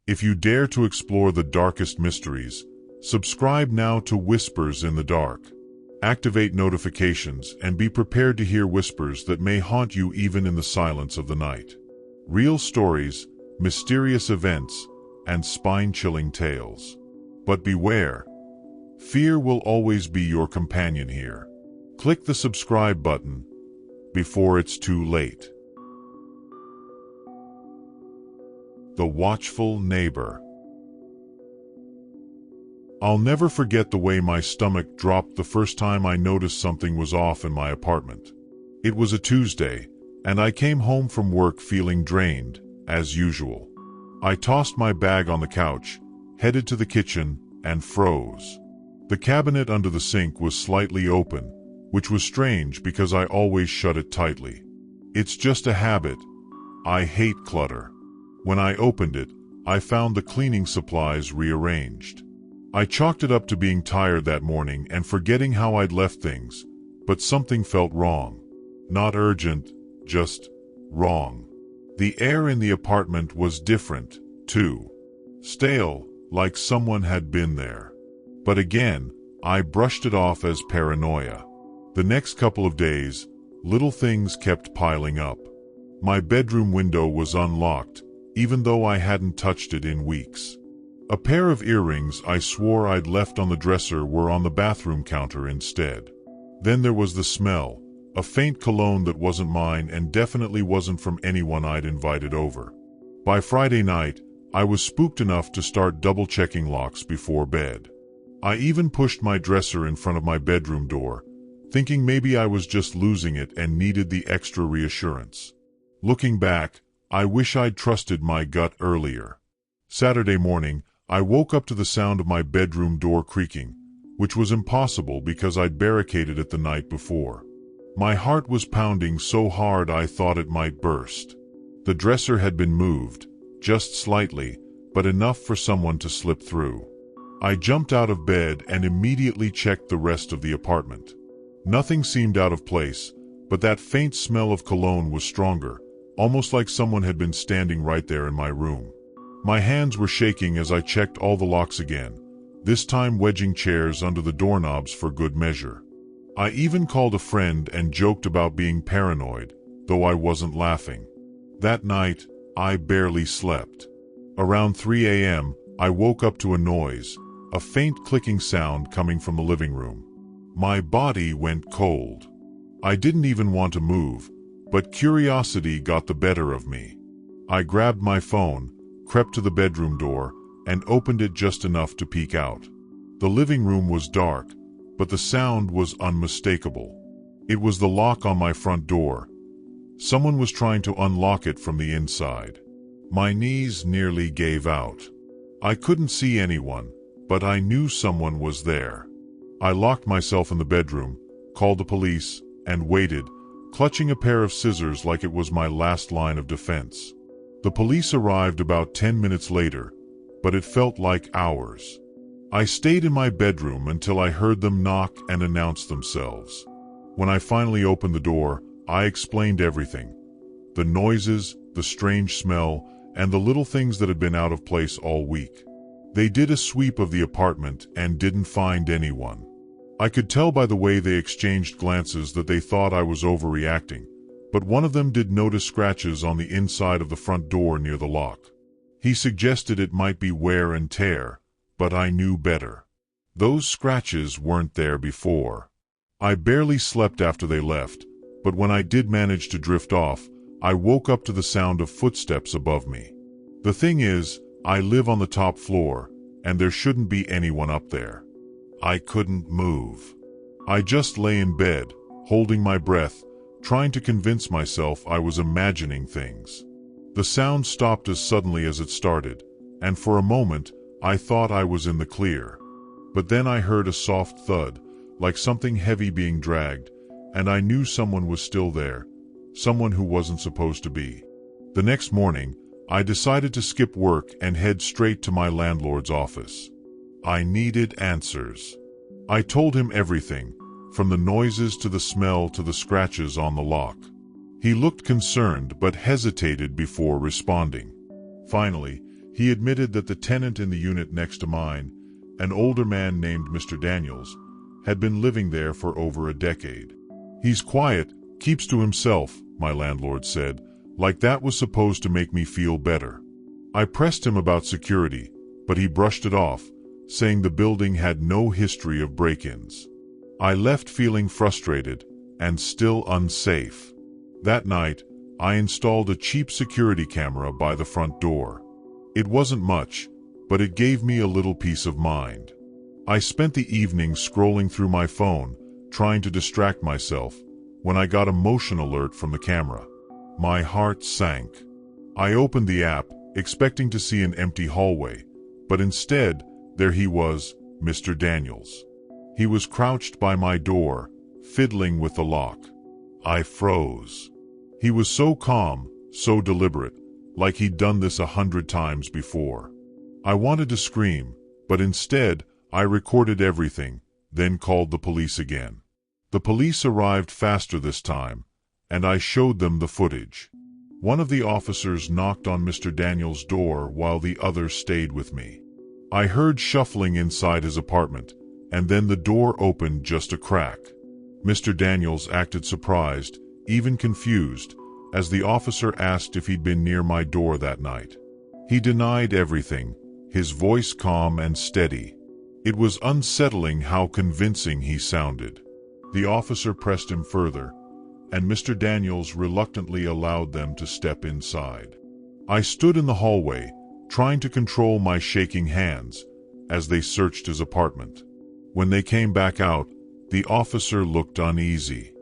If you dare to explore the darkest mysteries, subscribe now to Whispers in the Dark. Activate notifications and be prepared to hear whispers that may haunt you even in the silence of the night. Real stories, mysterious events, and spine-chilling tales. But beware, fear will always be your companion here. Click the subscribe button before it's too late. The Watchful Neighbor. I'll never forget the way my stomach dropped the first time I noticed something was off in my apartment. It was a Tuesday, and I came home from work feeling drained, as usual. I tossed my bag on the couch, headed to the kitchen, and froze. The cabinet under the sink was slightly open, which was strange because I always shut it tightly. It's just a habit. I hate clutter. When I opened it, I found the cleaning supplies rearranged. I chalked it up to being tired that morning and forgetting how I'd left things, but something felt wrong. Not urgent, just wrong. The air in the apartment was different, too. Stale, like someone had been there. But again, I brushed it off as paranoia. The next couple of days, little things kept piling up. My bedroom window was unlocked, even though I hadn't touched it in weeks. A pair of earrings I swore I'd left on the dresser were on the bathroom counter instead. Then there was the smell, a faint cologne that wasn't mine and definitely wasn't from anyone I'd invited over. By Friday night, I was spooked enough to start double-checking locks before bed. I even pushed my dresser in front of my bedroom door, thinking maybe I was just losing it and needed the extra reassurance. Looking back, I wish I'd trusted my gut earlier. Saturday morning, I woke up to the sound of my bedroom door creaking, which was impossible because I'd barricaded it the night before. My heart was pounding so hard I thought it might burst. The dresser had been moved, just slightly, but enough for someone to slip through. I jumped out of bed and immediately checked the rest of the apartment. Nothing seemed out of place, but that faint smell of cologne was stronger, almost like someone had been standing right there in my room. My hands were shaking as I checked all the locks again, this time wedging chairs under the doorknobs for good measure. I even called a friend and joked about being paranoid, though I wasn't laughing. That night, I barely slept. Around 3 a.m., I woke up to a noise, a faint clicking sound coming from the living room. My body went cold. I didn't even want to move, but curiosity got the better of me. I grabbed my phone, crept to the bedroom door, and opened it just enough to peek out. The living room was dark, but the sound was unmistakable. It was the lock on my front door. Someone was trying to unlock it from the inside. My knees nearly gave out. I couldn't see anyone, but I knew someone was there. I locked myself in the bedroom, called the police, and waited, clutching a pair of scissors like it was my last line of defense. The police arrived about 10 minutes later, but it felt like hours. I stayed in my bedroom until I heard them knock and announce themselves. When I finally opened the door, I explained everything. The noises, the strange smell, and the little things that had been out of place all week. They did a sweep of the apartment and didn't find anyone. I could tell by the way they exchanged glances that they thought I was overreacting, but one of them did notice scratches on the inside of the front door near the lock. He suggested it might be wear and tear, but I knew better. Those scratches weren't there before. I barely slept after they left, but when I did manage to drift off, I woke up to the sound of footsteps above me. The thing is, I live on the top floor, and there shouldn't be anyone up there. I couldn't move. I just lay in bed, holding my breath, trying to convince myself I was imagining things. The sound stopped as suddenly as it started, and for a moment, I thought I was in the clear. But then I heard a soft thud, like something heavy being dragged, and I knew someone was still there, someone who wasn't supposed to be. The next morning, I decided to skip work and head straight to my landlord's office. I needed answers. I told him everything, from the noises to the smell to the scratches on the lock. He looked concerned but hesitated before responding. Finally, He admitted that the tenant in the unit next to mine, an older man named Mr. Daniels, had been living there for over a decade. "He's quiet, keeps to himself," my landlord said, like that was supposed to make me feel better. I pressed him about security, but he brushed it off, saying the building had no history of break-ins. I left feeling frustrated and still unsafe. That night, I installed a cheap security camera by the front door. It wasn't much, but it gave me a little peace of mind. I spent the evening scrolling through my phone, trying to distract myself, when I got a motion alert from the camera. My heart sank. I opened the app, expecting to see an empty hallway, but instead, there he was, Mr. Daniels. He was crouched by my door, fiddling with the lock. I froze. He was so calm, so deliberate, like he'd done this 100 times before. I wanted to scream, but instead, I recorded everything, then called the police again. The police arrived faster this time, and I showed them the footage. One of the officers knocked on Mr. Daniels' door while the other stayed with me. I heard shuffling inside his apartment, and then the door opened just a crack. Mr. Daniels acted surprised, even confused, as the officer asked if he'd been near my door that night. He denied everything, his voice calm and steady. It was unsettling how convincing he sounded. The officer pressed him further, and Mr. Daniels reluctantly allowed them to step inside. I stood in the hallway, trying to control my shaking hands, as they searched his apartment. When they came back out, the officer looked uneasy.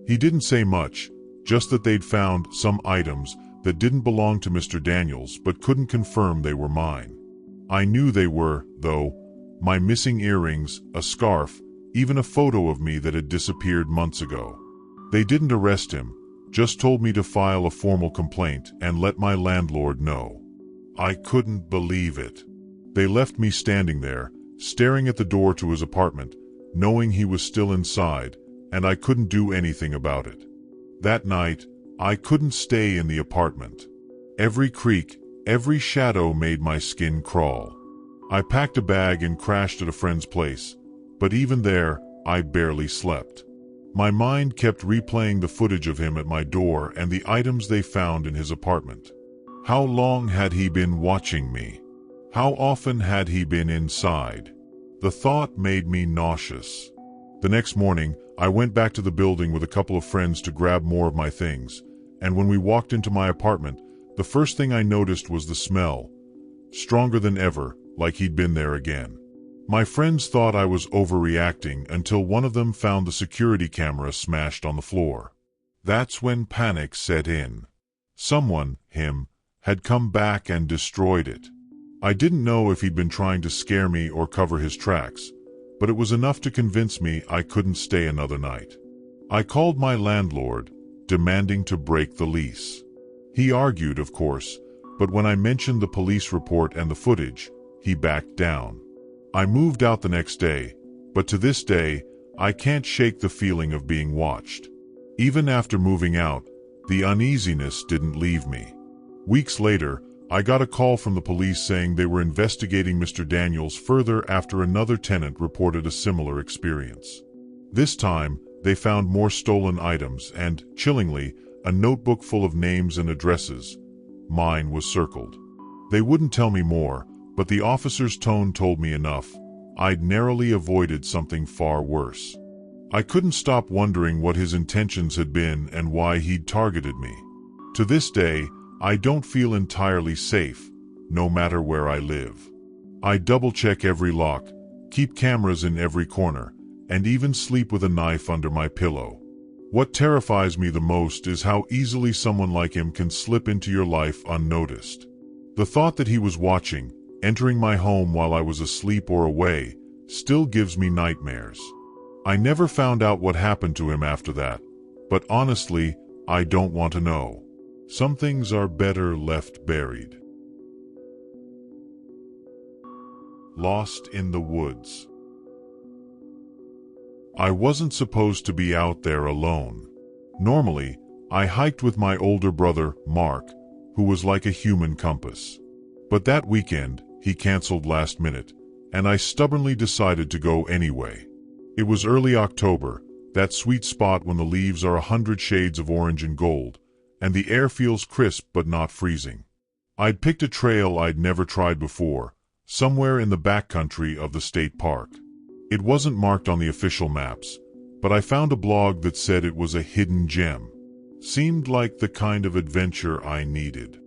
He didn't say much, just that they'd found some items that didn't belong to Mr. Daniels but couldn't confirm they were mine. I knew they were, though: my missing earrings, a scarf, even a photo of me that had disappeared months ago. They didn't arrest him, just told me to file a formal complaint and let my landlord know. I couldn't believe it. They left me standing there, staring at the door to his apartment, knowing he was still inside, and I couldn't do anything about it. That night, I couldn't stay in the apartment. Every creak, every shadow made my skin crawl. I packed a bag and crashed at a friend's place, but even there, I barely slept. My mind kept replaying the footage of him at my door and the items they found in his apartment. How long had he been watching me? How often had he been inside? The thought made me nauseous. The next morning, I went back to the building with a couple of friends to grab more of my things, and when we walked into my apartment, the first thing I noticed was the smell, stronger than ever, like he'd been there again. My friends thought I was overreacting until one of them found the security camera smashed on the floor. That's when panic set in. Someone, him, had come back and destroyed it. I didn't know if he'd been trying to scare me or cover his tracks, but it was enough to convince me I couldn't stay another night. I called my landlord, demanding to break the lease. He argued, of course, but when I mentioned the police report and the footage, he backed down. I moved out the next day, but to this day, I can't shake the feeling of being watched. Even after moving out, the uneasiness didn't leave me. Weeks later, I got a call from the police saying they were investigating Mr. Daniels further after another tenant reported a similar experience. This time, they found more stolen items and, chillingly, a notebook full of names and addresses. Mine was circled. They wouldn't tell me more, but the officer's tone told me enough. I'd narrowly avoided something far worse. I couldn't stop wondering what his intentions had been and why he'd targeted me. To this day, I don't feel entirely safe, no matter where I live. I double-check every lock, keep cameras in every corner, and even sleep with a knife under my pillow. What terrifies me the most is how easily someone like him can slip into your life unnoticed. The thought that he was watching, entering my home while I was asleep or away, still gives me nightmares. I never found out what happened to him after that, but honestly, I don't want to know. Some things are better left buried. Lost in the woods. I wasn't supposed to be out there alone. Normally, I hiked with my older brother, Mark, who was like a human compass. But that weekend, he canceled last minute, and I stubbornly decided to go anyway. It was early October, that sweet spot when the leaves are 100 shades of orange and gold, and the air feels crisp but not freezing. I'd picked a trail I'd never tried before, somewhere in the backcountry of the state park. It wasn't marked on the official maps, but I found a blog that said it was a hidden gem. Seemed like the kind of adventure I needed.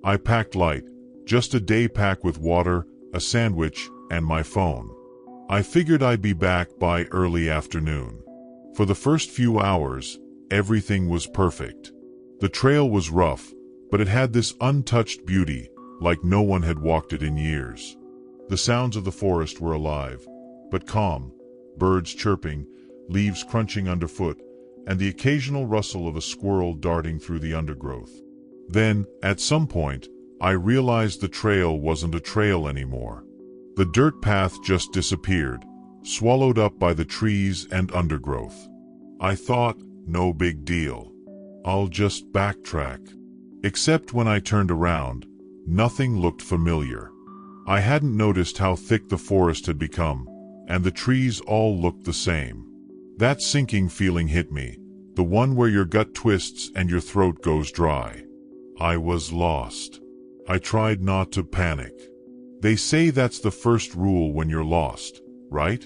I packed light, just a day pack with water, a sandwich, and my phone. I figured I'd be back by early afternoon. For the first few hours, everything was perfect. The trail was rough, but it had this untouched beauty, like no one had walked it in years. The sounds of the forest were alive, but calm, birds chirping, leaves crunching underfoot, and the occasional rustle of a squirrel darting through the undergrowth. Then, at some point, I realized the trail wasn't a trail anymore. The dirt path just disappeared, swallowed up by the trees and undergrowth. I thought, no big deal. I'll just backtrack. Except when I turned around, nothing looked familiar. I hadn't noticed how thick the forest had become, and the trees all looked the same. That sinking feeling hit me, the one where your gut twists and your throat goes dry. I was lost. I tried not to panic. They say that's the first rule when you're lost, right?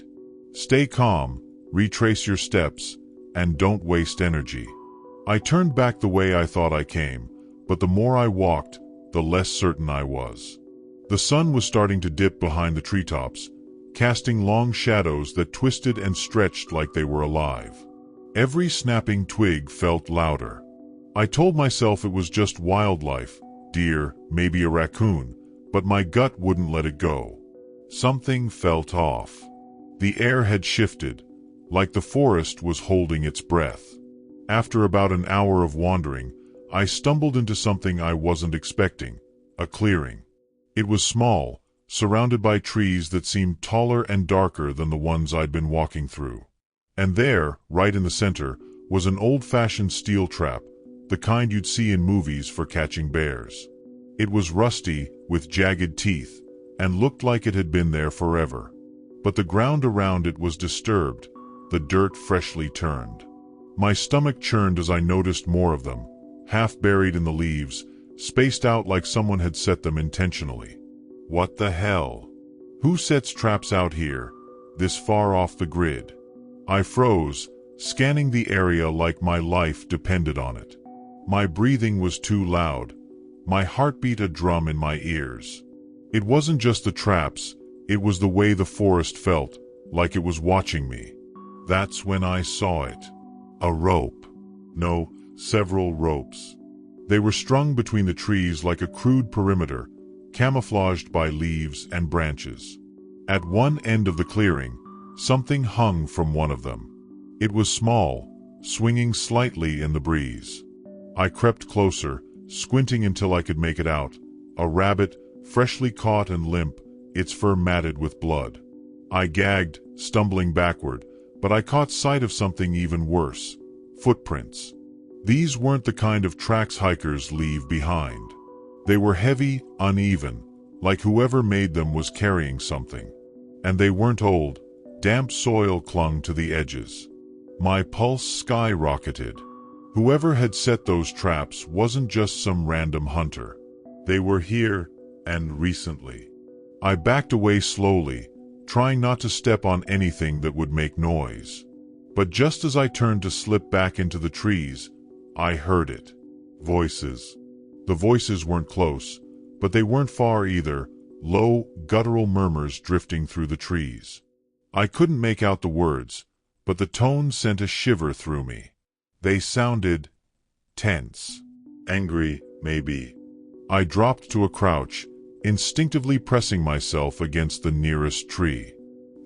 Stay calm, retrace your steps, and don't waste energy. I turned back the way I thought I came, but the more I walked, the less certain I was. The sun was starting to dip behind the treetops, casting long shadows that twisted and stretched like they were alive. Every snapping twig felt louder. I told myself it was just wildlife, deer, maybe a raccoon, but my gut wouldn't let it go. Something felt off. The air had shifted, like the forest was holding its breath. After about an hour of wandering, I stumbled into something I wasn't expecting, a clearing. It was small, surrounded by trees that seemed taller and darker than the ones I'd been walking through. And there, right in the center, was an old-fashioned steel trap, the kind you'd see in movies for catching bears. It was rusty, with jagged teeth, and looked like it had been there forever. But the ground around it was disturbed, the dirt freshly turned. My stomach churned as I noticed more of them, half buried in the leaves, spaced out like someone had set them intentionally. What the hell? Who sets traps out here, this far off the grid? I froze, scanning the area like my life depended on it. My breathing was too loud, my heartbeat a drum in my ears. It wasn't just the traps, it was the way the forest felt, like it was watching me. That's when I saw it. A rope. No, several ropes. They were strung between the trees like a crude perimeter, camouflaged by leaves and branches. At one end of the clearing, something hung from one of them. It was small, swinging slightly in the breeze. I crept closer, squinting until I could make it out. A rabbit, freshly caught and limp, its fur matted with blood. I gagged, stumbling backward, but I caught sight of something even worse. Footprints. These weren't the kind of tracks hikers leave behind. They were heavy, uneven, like whoever made them was carrying something. And they weren't old. Damp soil clung to the edges. My pulse skyrocketed. Whoever had set those traps wasn't just some random hunter. They were here, and recently. I backed away slowly, trying not to step on anything that would make noise. But just as I turned to slip back into the trees, I heard it. Voices. The voices weren't close, but they weren't far either, low, guttural murmurs drifting through the trees. I couldn't make out the words, but the tone sent a shiver through me. They sounded tense. Angry, maybe. I dropped to a crouch, instinctively pressing myself against the nearest tree.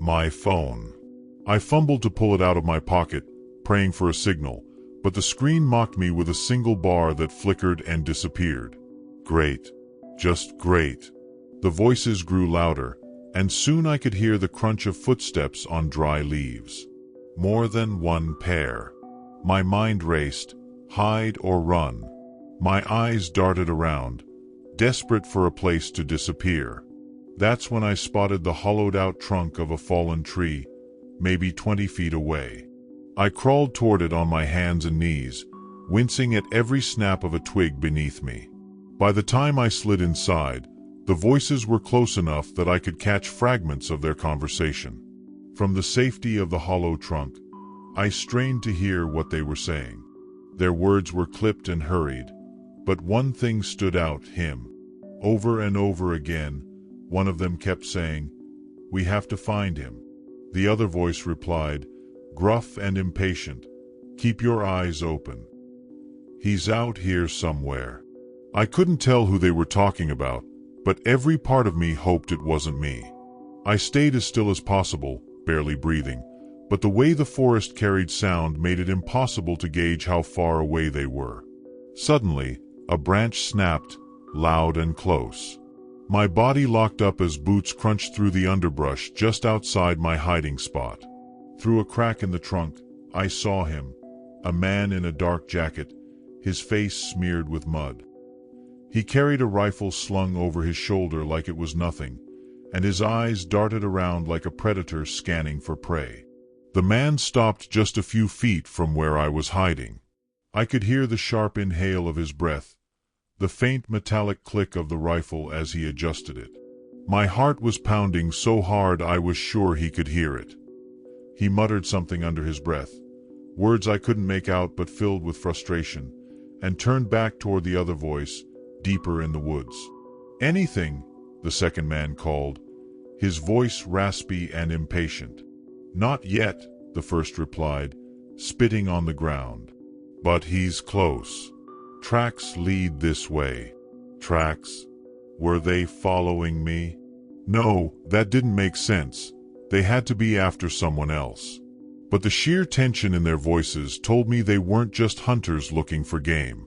My phone. I fumbled to pull it out of my pocket, praying for a signal, but the screen mocked me with a single bar that flickered and disappeared. Great. Just great. The voices grew louder, and soon I could hear the crunch of footsteps on dry leaves. More than one pair. My mind raced, hide or run. My eyes darted around, desperate for a place to disappear. That's when I spotted the hollowed-out trunk of a fallen tree, maybe 20 feet away. I crawled toward it on my hands and knees, wincing at every snap of a twig beneath me. By the time I slid inside, the voices were close enough that I could catch fragments of their conversation. From the safety of the hollow trunk, I strained to hear what they were saying. Their words were clipped and hurried, but one thing stood out, him. Over and over again, one of them kept saying, "We have to find him." The other voice replied, gruff and impatient, "Keep your eyes open. He's out here somewhere." I couldn't tell who they were talking about, but every part of me hoped it wasn't me. I stayed as still as possible, barely breathing, but the way the forest carried sound made it impossible to gauge how far away they were. Suddenly, a branch snapped, loud and close. My body locked up as boots crunched through the underbrush just outside my hiding spot. Through a crack in the trunk, I saw him, a man in a dark jacket, his face smeared with mud. He carried a rifle slung over his shoulder like it was nothing, and his eyes darted around like a predator scanning for prey. The man stopped just a few feet from where I was hiding. I could hear the sharp inhale of his breath, the faint metallic click of the rifle as he adjusted it. My heart was pounding so hard I was sure he could hear it. He muttered something under his breath, words I couldn't make out but filled with frustration, and turned back toward the other voice, deeper in the woods. "Anything," the second man called, his voice raspy and impatient. "Not yet," the first replied, spitting on the ground. "But he's close. Tracks lead this way." Tracks? Were they following me? No, that didn't make sense. They had to be after someone else. But the sheer tension in their voices told me they weren't just hunters looking for game.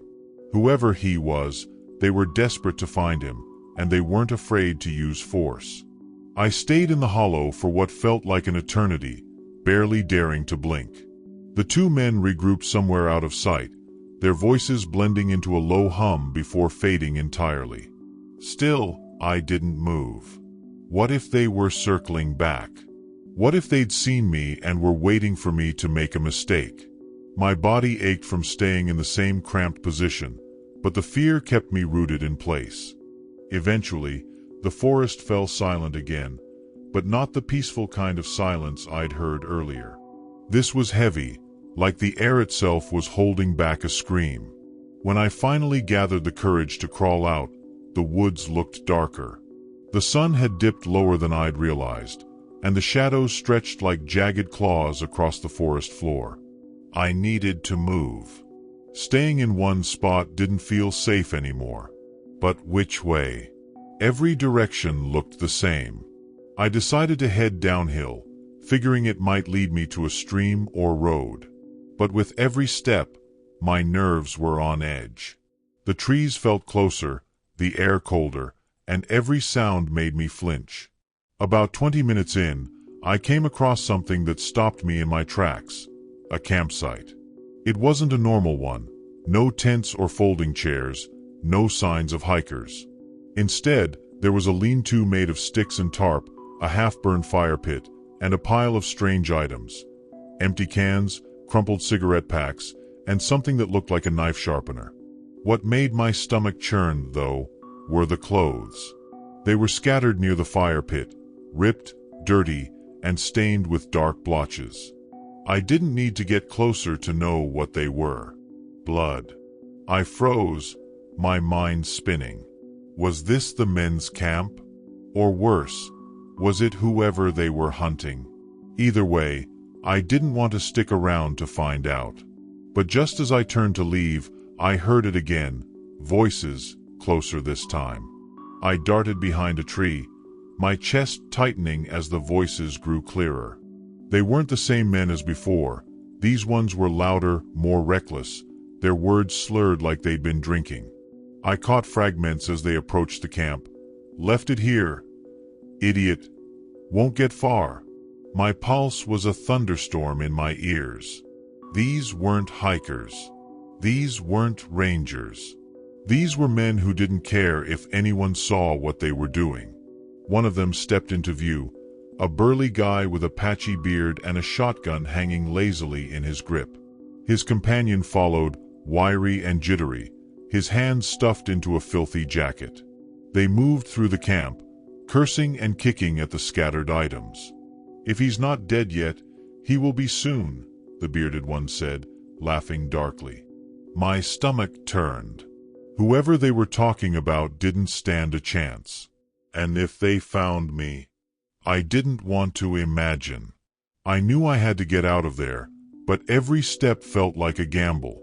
Whoever he was, they were desperate to find him, and they weren't afraid to use force. I stayed in the hollow for what felt like an eternity, barely daring to blink. The two men regrouped somewhere out of sight, their voices blending into a low hum before fading entirely. Still, I didn't move. What if they were circling back? What if they'd seen me and were waiting for me to make a mistake? My body ached from staying in the same cramped position, but the fear kept me rooted in place. Eventually, the forest fell silent again, but not the peaceful kind of silence I'd heard earlier. This was heavy, like the air itself was holding back a scream. When I finally gathered the courage to crawl out, the woods looked darker. The sun had dipped lower than I'd realized, and the shadows stretched like jagged claws across the forest floor. I needed to move. Staying in one spot didn't feel safe anymore. But which way? Every direction looked the same. I decided to head downhill, figuring it might lead me to a stream or road. But with every step, my nerves were on edge. The trees felt closer, the air colder, and every sound made me flinch. About 20 minutes in, I came across something that stopped me in my tracks. A campsite. It wasn't a normal one. No tents or folding chairs, no signs of hikers. Instead, there was a lean-to made of sticks and tarp, a half-burned fire pit, and a pile of strange items. Empty cans, crumpled cigarette packs, and something that looked like a knife sharpener. What made my stomach churn, though, were the clothes. They were scattered near the fire pit, ripped, dirty, and stained with dark blotches. I didn't need to get closer to know what they were. Blood. I froze, my mind spinning. Was this the men's camp? Or worse, was it whoever they were hunting? Either way, I didn't want to stick around to find out. But just as I turned to leave, I heard it again, voices, closer this time. I darted behind a tree, my chest tightening as the voices grew clearer. They weren't the same men as before. These ones were louder, more reckless, their words slurred like they'd been drinking. I caught fragments as they approached the camp. "Left it here. Idiot. Won't get far." My pulse was a thunderstorm in my ears. These weren't hikers. These weren't rangers. These were men who didn't care if anyone saw what they were doing. One of them stepped into view, a burly guy with a patchy beard and a shotgun hanging lazily in his grip. His companion followed, wiry and jittery, his hands stuffed into a filthy jacket. They moved through the camp, cursing and kicking at the scattered items. "If he's not dead yet, he will be soon," the bearded one said, laughing darkly. My stomach turned. Whoever they were talking about didn't stand a chance. And if they found me? I didn't want to imagine. I knew I had to get out of there, but every step felt like a gamble.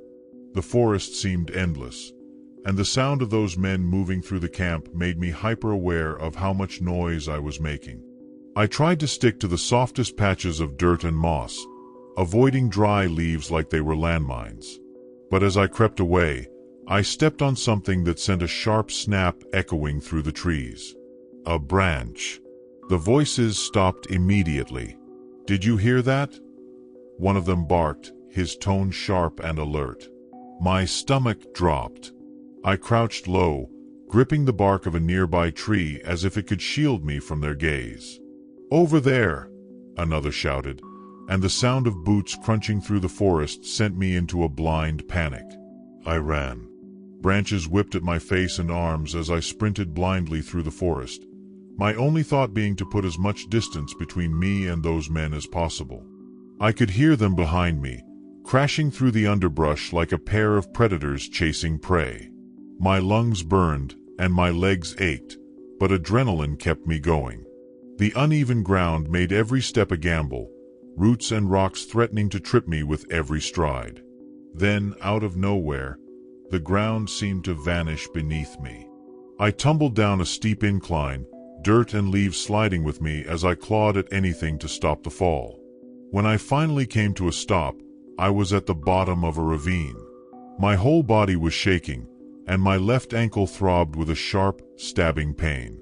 The forest seemed endless, and the sound of those men moving through the camp made me hyper-aware of how much noise I was making. I tried to stick to the softest patches of dirt and moss, avoiding dry leaves like they were landmines. But as I crept away, I stepped on something that sent a sharp snap echoing through the trees. A branch. The voices stopped immediately. "Did you hear that?" One of them barked, his tone sharp and alert. My stomach dropped. I crouched low, gripping the bark of a nearby tree as if it could shield me from their gaze. "Over there!" another shouted, and the sound of boots crunching through the forest sent me into a blind panic. I ran. Branches whipped at my face and arms as I sprinted blindly through the forest, my only thought being to put as much distance between me and those men as possible. I could hear them behind me, crashing through the underbrush like a pair of predators chasing prey. My lungs burned, and my legs ached, but adrenaline kept me going. The uneven ground made every step a gamble, roots and rocks threatening to trip me with every stride. Then, out of nowhere, the ground seemed to vanish beneath me. I tumbled down a steep incline, dirt and leaves sliding with me as I clawed at anything to stop the fall. When I finally came to a stop, I was at the bottom of a ravine. My whole body was shaking, and my left ankle throbbed with a sharp, stabbing pain.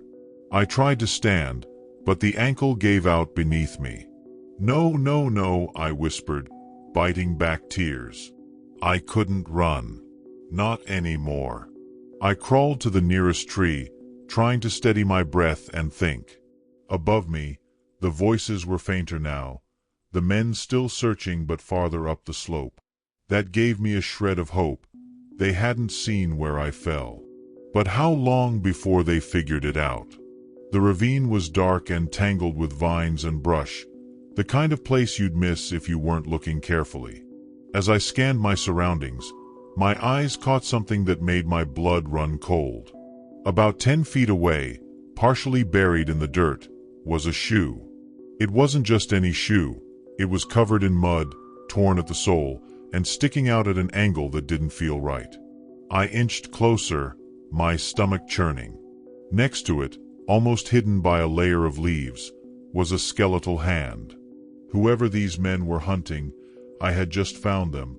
I tried to stand, but the ankle gave out beneath me. "No, no, no," I whispered, biting back tears. I couldn't run. Not anymore. I crawled to the nearest tree, trying to steady my breath and think. Above me, the voices were fainter now, the men still searching but farther up the slope. That gave me a shred of hope. They hadn't seen where I fell. But how long before they figured it out? The ravine was dark and tangled with vines and brush, the kind of place you'd miss if you weren't looking carefully. As I scanned my surroundings, my eyes caught something that made my blood run cold. About 10 feet away, partially buried in the dirt, was a shoe. It wasn't just any shoe. It was covered in mud, torn at the sole, and sticking out at an angle that didn't feel right. I inched closer, my stomach churning. Next to it, almost hidden by a layer of leaves, was a skeletal hand. Whoever these men were hunting, I had just found them,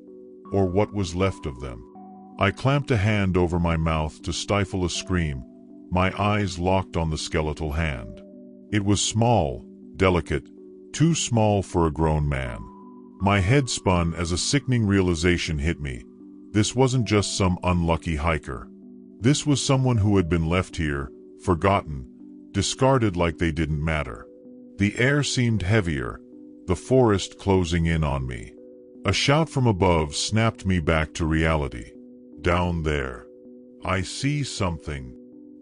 or what was left of them. I clamped a hand over my mouth to stifle a scream, my eyes locked on the skeletal hand. It was small, delicate, too small for a grown man. My head spun as a sickening realization hit me. This wasn't just some unlucky hiker. This was someone who had been left here, forgotten, discarded like they didn't matter. The air seemed heavier, the forest closing in on me. A shout from above snapped me back to reality. "Down there. I see something."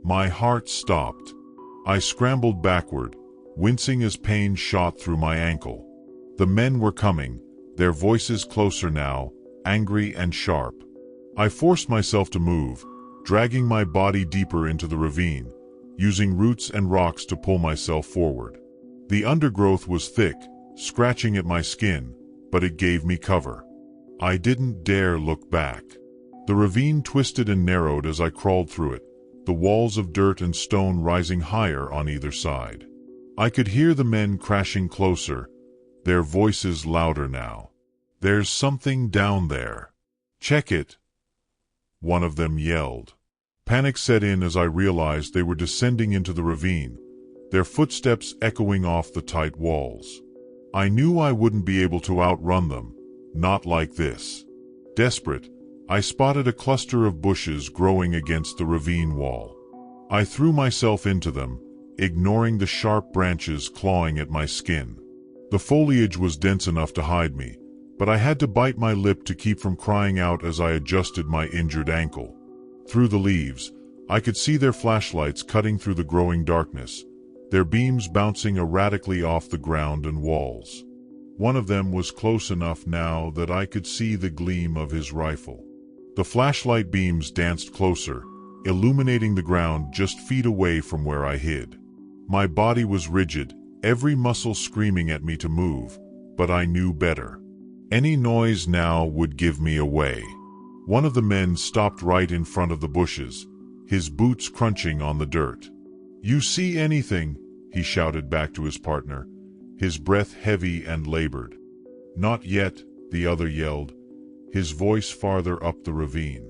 My heart stopped. I scrambled backward, wincing as pain shot through my ankle. The men were coming, their voices closer now, angry and sharp. I forced myself to move, dragging my body deeper into the ravine, using roots and rocks to pull myself forward. The undergrowth was thick, scratching at my skin, but it gave me cover. I didn't dare look back. The ravine twisted and narrowed as I crawled through it, the walls of dirt and stone rising higher on either side. I could hear the men crashing closer, their voices louder now. "There's something down there. Check it," one of them yelled. Panic set in as I realized they were descending into the ravine, their footsteps echoing off the tight walls. I knew I wouldn't be able to outrun them, not like this. Desperate, I spotted a cluster of bushes growing against the ravine wall. I threw myself into them, ignoring the sharp branches clawing at my skin. The foliage was dense enough to hide me, but I had to bite my lip to keep from crying out as I adjusted my injured ankle. Through the leaves, I could see their flashlights cutting through the growing darkness, their beams bouncing erratically off the ground and walls. One of them was close enough now that I could see the gleam of his rifle. The flashlight beams danced closer, illuminating the ground just feet away from where I hid. My body was rigid, every muscle screaming at me to move, but I knew better. Any noise now would give me away. One of the men stopped right in front of the bushes, his boots crunching on the dirt. "You see anything?" he shouted back to his partner, his breath heavy and labored. "Not yet," the other yelled, his voice farther up the ravine.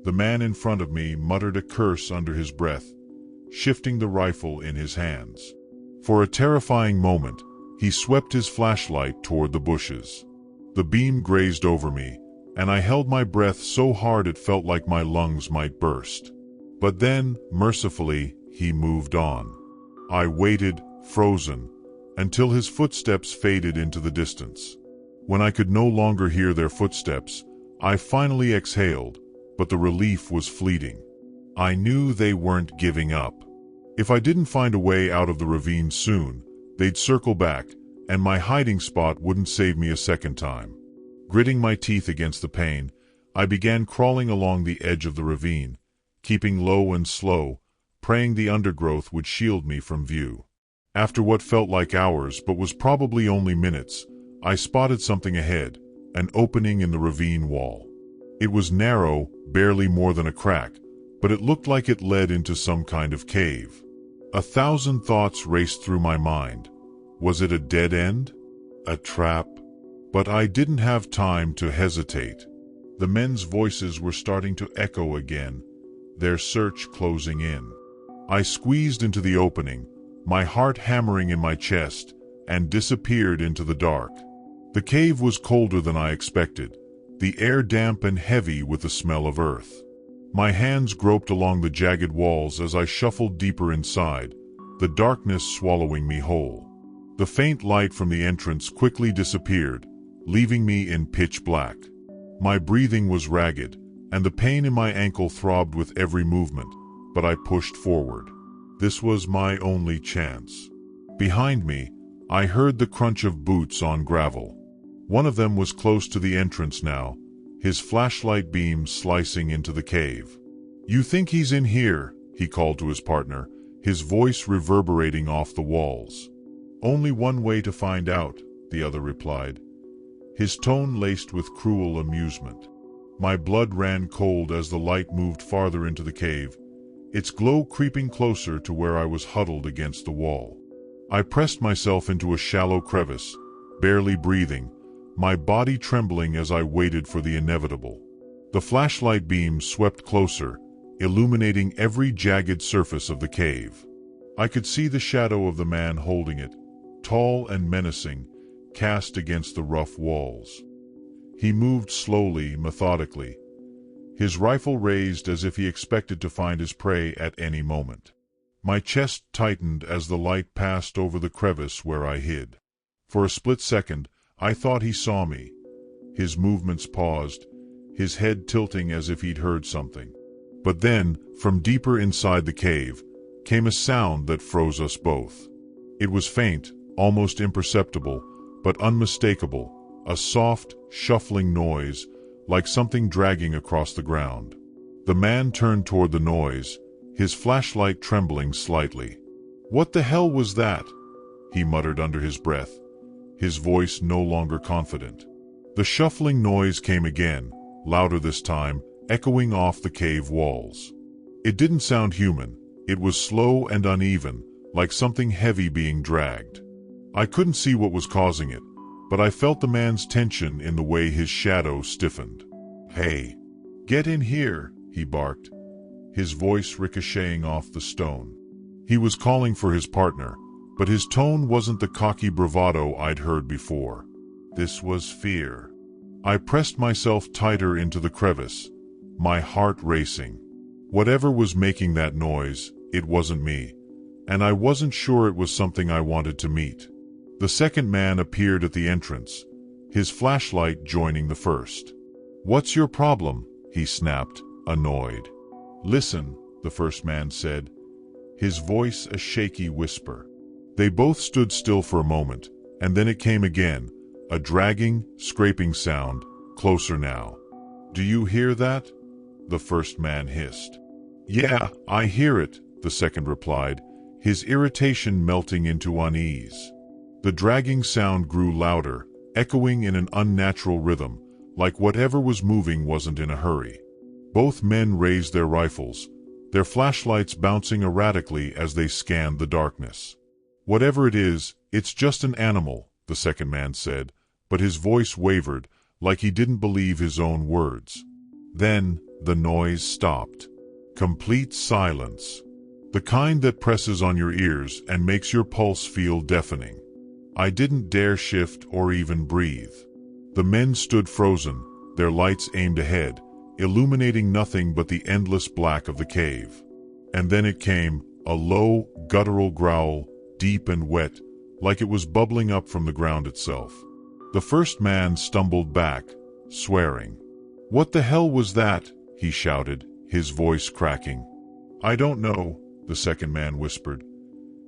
The man in front of me muttered a curse under his breath, shifting the rifle in his hands. For a terrifying moment, he swept his flashlight toward the bushes. The beam grazed over me, and I held my breath so hard it felt like my lungs might burst. But then, mercifully, he moved on. I waited, frozen, until his footsteps faded into the distance. When I could no longer hear their footsteps, I finally exhaled, but the relief was fleeting. I knew they weren't giving up. If I didn't find a way out of the ravine soon, they'd circle back, and my hiding spot wouldn't save me a second time. Gritting my teeth against the pain, I began crawling along the edge of the ravine, keeping low and slow, praying the undergrowth would shield me from view. After what felt like hours but was probably only minutes, I spotted something ahead, an opening in the ravine wall. It was narrow, barely more than a crack, but it looked like it led into some kind of cave. 1,000 thoughts raced through my mind. Was it a dead end? A trap? But I didn't have time to hesitate. The men's voices were starting to echo again, their search closing in. I squeezed into the opening, my heart hammering in my chest, and disappeared into the dark. The cave was colder than I expected, the air damp and heavy with the smell of earth. My hands groped along the jagged walls as I shuffled deeper inside, the darkness swallowing me whole. The faint light from the entrance quickly disappeared, leaving me in pitch black. My breathing was ragged, and the pain in my ankle throbbed with every movement, but I pushed forward. This was my only chance. Behind me, I heard the crunch of boots on gravel. One of them was close to the entrance now, his flashlight beam slicing into the cave. "You think he's in here?" he called to his partner, his voice reverberating off the walls. "Only one way to find out," the other replied, his tone laced with cruel amusement. My blood ran cold as the light moved farther into the cave, its glow creeping closer to where I was huddled against the wall. I pressed myself into a shallow crevice, barely breathing, my body trembling as I waited for the inevitable. The flashlight beam swept closer, illuminating every jagged surface of the cave. I could see the shadow of the man holding it, tall and menacing, cast against the rough walls. He moved slowly, methodically, his rifle raised as if he expected to find his prey at any moment. My chest tightened as the light passed over the crevice where I hid. For a split second, I thought he saw me. His movements paused, his head tilting as if he'd heard something. But then, from deeper inside the cave, came a sound that froze us both. It was faint, almost imperceptible, but unmistakable, a soft, shuffling noise, like something dragging across the ground. The man turned toward the noise, his flashlight trembling slightly. "What the hell was that?" he muttered under his breath, his voice no longer confident. The shuffling noise came again, louder this time, echoing off the cave walls. It didn't sound human, it was slow and uneven, like something heavy being dragged. I couldn't see what was causing it, but I felt the man's tension in the way his shadow stiffened. "Hey, get in here," he barked, his voice ricocheting off the stone. He was calling for his partner, but his tone wasn't the cocky bravado I'd heard before. This was fear. I pressed myself tighter into the crevice, my heart racing. Whatever was making that noise, it wasn't me, and I wasn't sure it was something I wanted to meet. The second man appeared at the entrance, his flashlight joining the first. "What's your problem?" he snapped, annoyed. "Listen," the first man said, his voice a shaky whisper. They both stood still for a moment, and then it came again, a dragging, scraping sound, closer now. "Do you hear that?" the first man hissed. "Yeah, I hear it," the second replied, his irritation melting into unease. The dragging sound grew louder, echoing in an unnatural rhythm, like whatever was moving wasn't in a hurry. Both men raised their rifles, their flashlights bouncing erratically as they scanned the darkness. "Whatever it is, it's just an animal," the second man said, but his voice wavered, like he didn't believe his own words. Then, the noise stopped. Complete silence. The kind that presses on your ears and makes your pulse feel deafening. I didn't dare shift or even breathe. The men stood frozen, their lights aimed ahead, illuminating nothing but the endless black of the cave. And then it came, a low, guttural growl, deep and wet, like it was bubbling up from the ground itself. The first man stumbled back, swearing. "What the hell was that?" he shouted, his voice cracking. "I don't know," the second man whispered,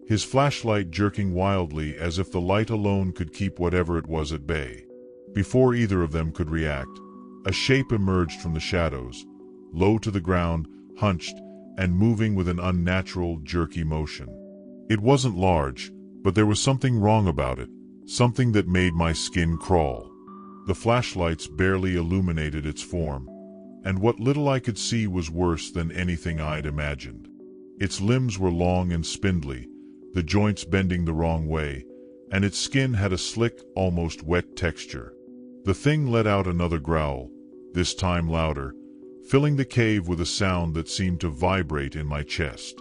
his flashlight jerking wildly as if the light alone could keep whatever it was at bay. Before either of them could react, a shape emerged from the shadows, low to the ground, hunched, and moving with an unnatural, jerky motion. It wasn't large, but there was something wrong about it, something that made my skin crawl. The flashlights barely illuminated its form, and what little I could see was worse than anything I'd imagined. Its limbs were long and spindly, the joints bending the wrong way, and its skin had a slick, almost wet texture. The thing let out another growl, this time louder, filling the cave with a sound that seemed to vibrate in my chest.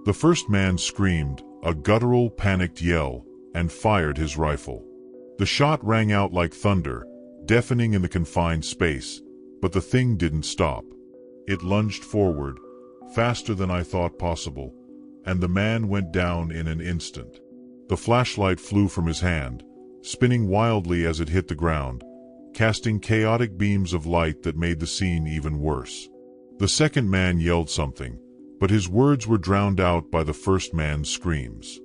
The first man screamed, a guttural, panicked yell, and fired his rifle. The shot rang out like thunder, deafening in the confined space, but the thing didn't stop. It lunged forward, faster than I thought possible, and the man went down in an instant. The flashlight flew from his hand, spinning wildly as it hit the ground, casting chaotic beams of light that made the scene even worse. The second man yelled something, but his words were drowned out by the first man's screams.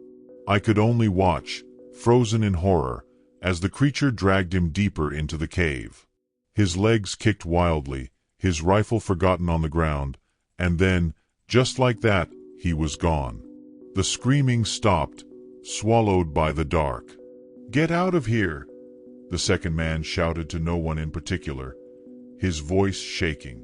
I could only watch, frozen in horror, as the creature dragged him deeper into the cave. His legs kicked wildly, his rifle forgotten on the ground, and then, just like that, he was gone. The screaming stopped, swallowed by the dark. "Get out of here!" the second man shouted to no one in particular, his voice shaking.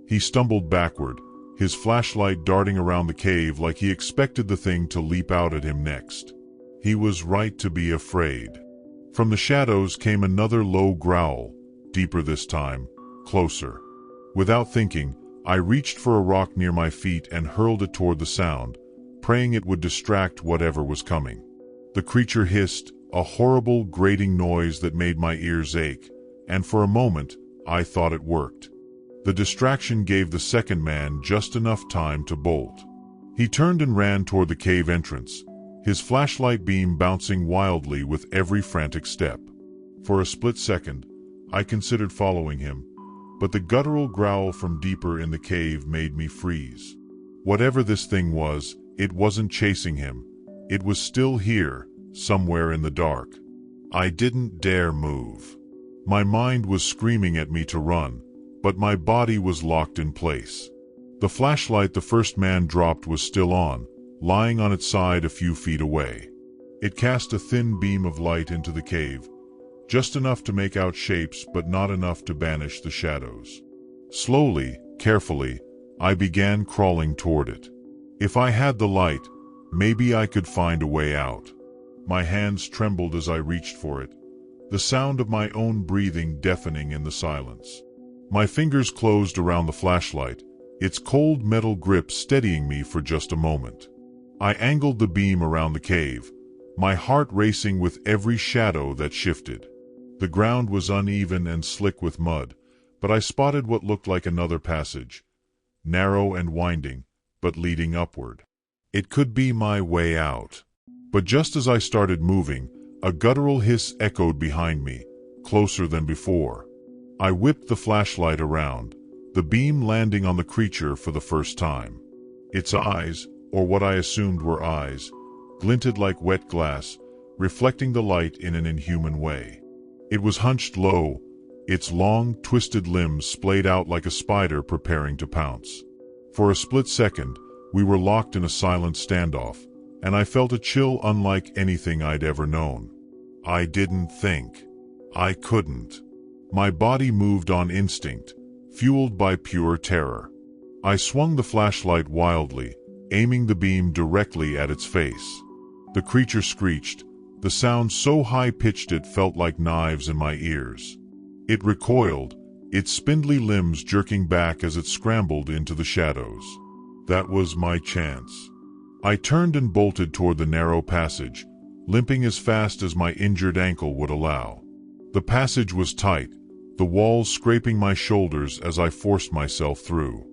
He stumbled backward, his flashlight darting around the cave like he expected the thing to leap out at him next. He was right to be afraid. From the shadows came another low growl, deeper this time, closer. Without thinking, I reached for a rock near my feet and hurled it toward the sound, praying it would distract whatever was coming. The creature hissed, a horrible, grating noise that made my ears ache, and for a moment, I thought it worked. The distraction gave the second man just enough time to bolt. He turned and ran toward the cave entrance, his flashlight beam bouncing wildly with every frantic step. For a split second, I considered following him, but the guttural growl from deeper in the cave made me freeze. Whatever this thing was, it wasn't chasing him. It was still here, somewhere in the dark. I didn't dare move. My mind was screaming at me to run, but my body was locked in place. The flashlight the first man dropped was still on, lying on its side a few feet away. It cast a thin beam of light into the cave, just enough to make out shapes but not enough to banish the shadows. Slowly, carefully, I began crawling toward it. If I had the light, maybe I could find a way out. My hands trembled as I reached for it, the sound of my own breathing deafening in the silence. My fingers closed around the flashlight, its cold metal grip steadying me for just a moment. I angled the beam around the cave, my heart racing with every shadow that shifted. The ground was uneven and slick with mud, but I spotted what looked like another passage, narrow and winding, but leading upward. It could be my way out. But just as I started moving, a guttural hiss echoed behind me, closer than before. I whipped the flashlight around, the beam landing on the creature for the first time. Its eyes, or what I assumed were eyes, glinted like wet glass, reflecting the light in an inhuman way. It was hunched low, its long, twisted limbs splayed out like a spider preparing to pounce. For a split second, we were locked in a silent standoff, and I felt a chill unlike anything I'd ever known. I didn't think. I couldn't. My body moved on instinct, fueled by pure terror. I swung the flashlight wildly, aiming the beam directly at its face. The creature screeched, the sound so high-pitched it felt like knives in my ears. It recoiled, its spindly limbs jerking back as it scrambled into the shadows. That was my chance. I turned and bolted toward the narrow passage, limping as fast as my injured ankle would allow. The passage was tight, the walls scraping my shoulders as I forced myself through.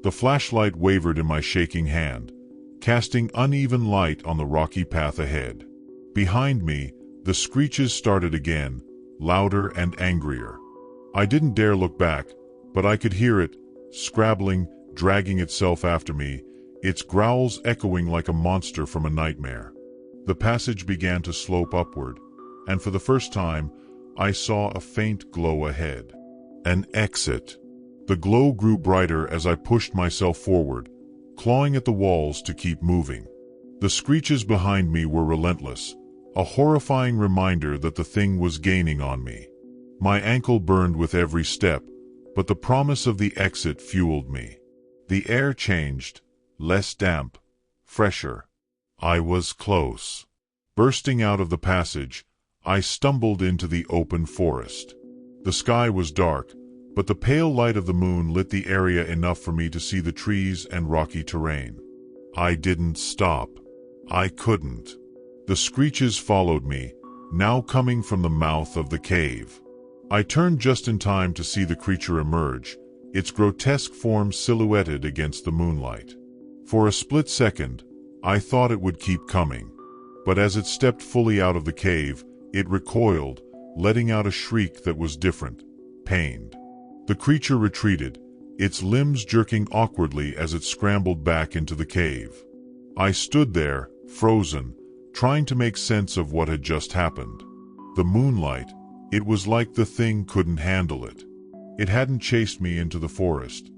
The flashlight wavered in my shaking hand, casting uneven light on the rocky path ahead. Behind me, the screeches started again, louder and angrier. I didn't dare look back, but I could hear it, scrabbling, dragging itself after me, its growls echoing like a monster from a nightmare. The passage began to slope upward, and for the first time, I saw a faint glow ahead. An exit. The glow grew brighter as I pushed myself forward, clawing at the walls to keep moving. The screeches behind me were relentless, a horrifying reminder that the thing was gaining on me. My ankle burned with every step, but the promise of the exit fueled me. The air changed, less damp, fresher. I was close. Bursting out of the passage, I stumbled into the open forest. The sky was dark, but the pale light of the moon lit the area enough for me to see the trees and rocky terrain. I didn't stop. I couldn't. The screeches followed me, now coming from the mouth of the cave. I turned just in time to see the creature emerge, its grotesque form silhouetted against the moonlight. For a split second, I thought it would keep coming, but as it stepped fully out of the cave, it recoiled, letting out a shriek that was different, pained. The creature retreated, its limbs jerking awkwardly as it scrambled back into the cave. I stood there, frozen, trying to make sense of what had just happened. The moonlight, it was like the thing couldn't handle it. It hadn't chased me into the forest.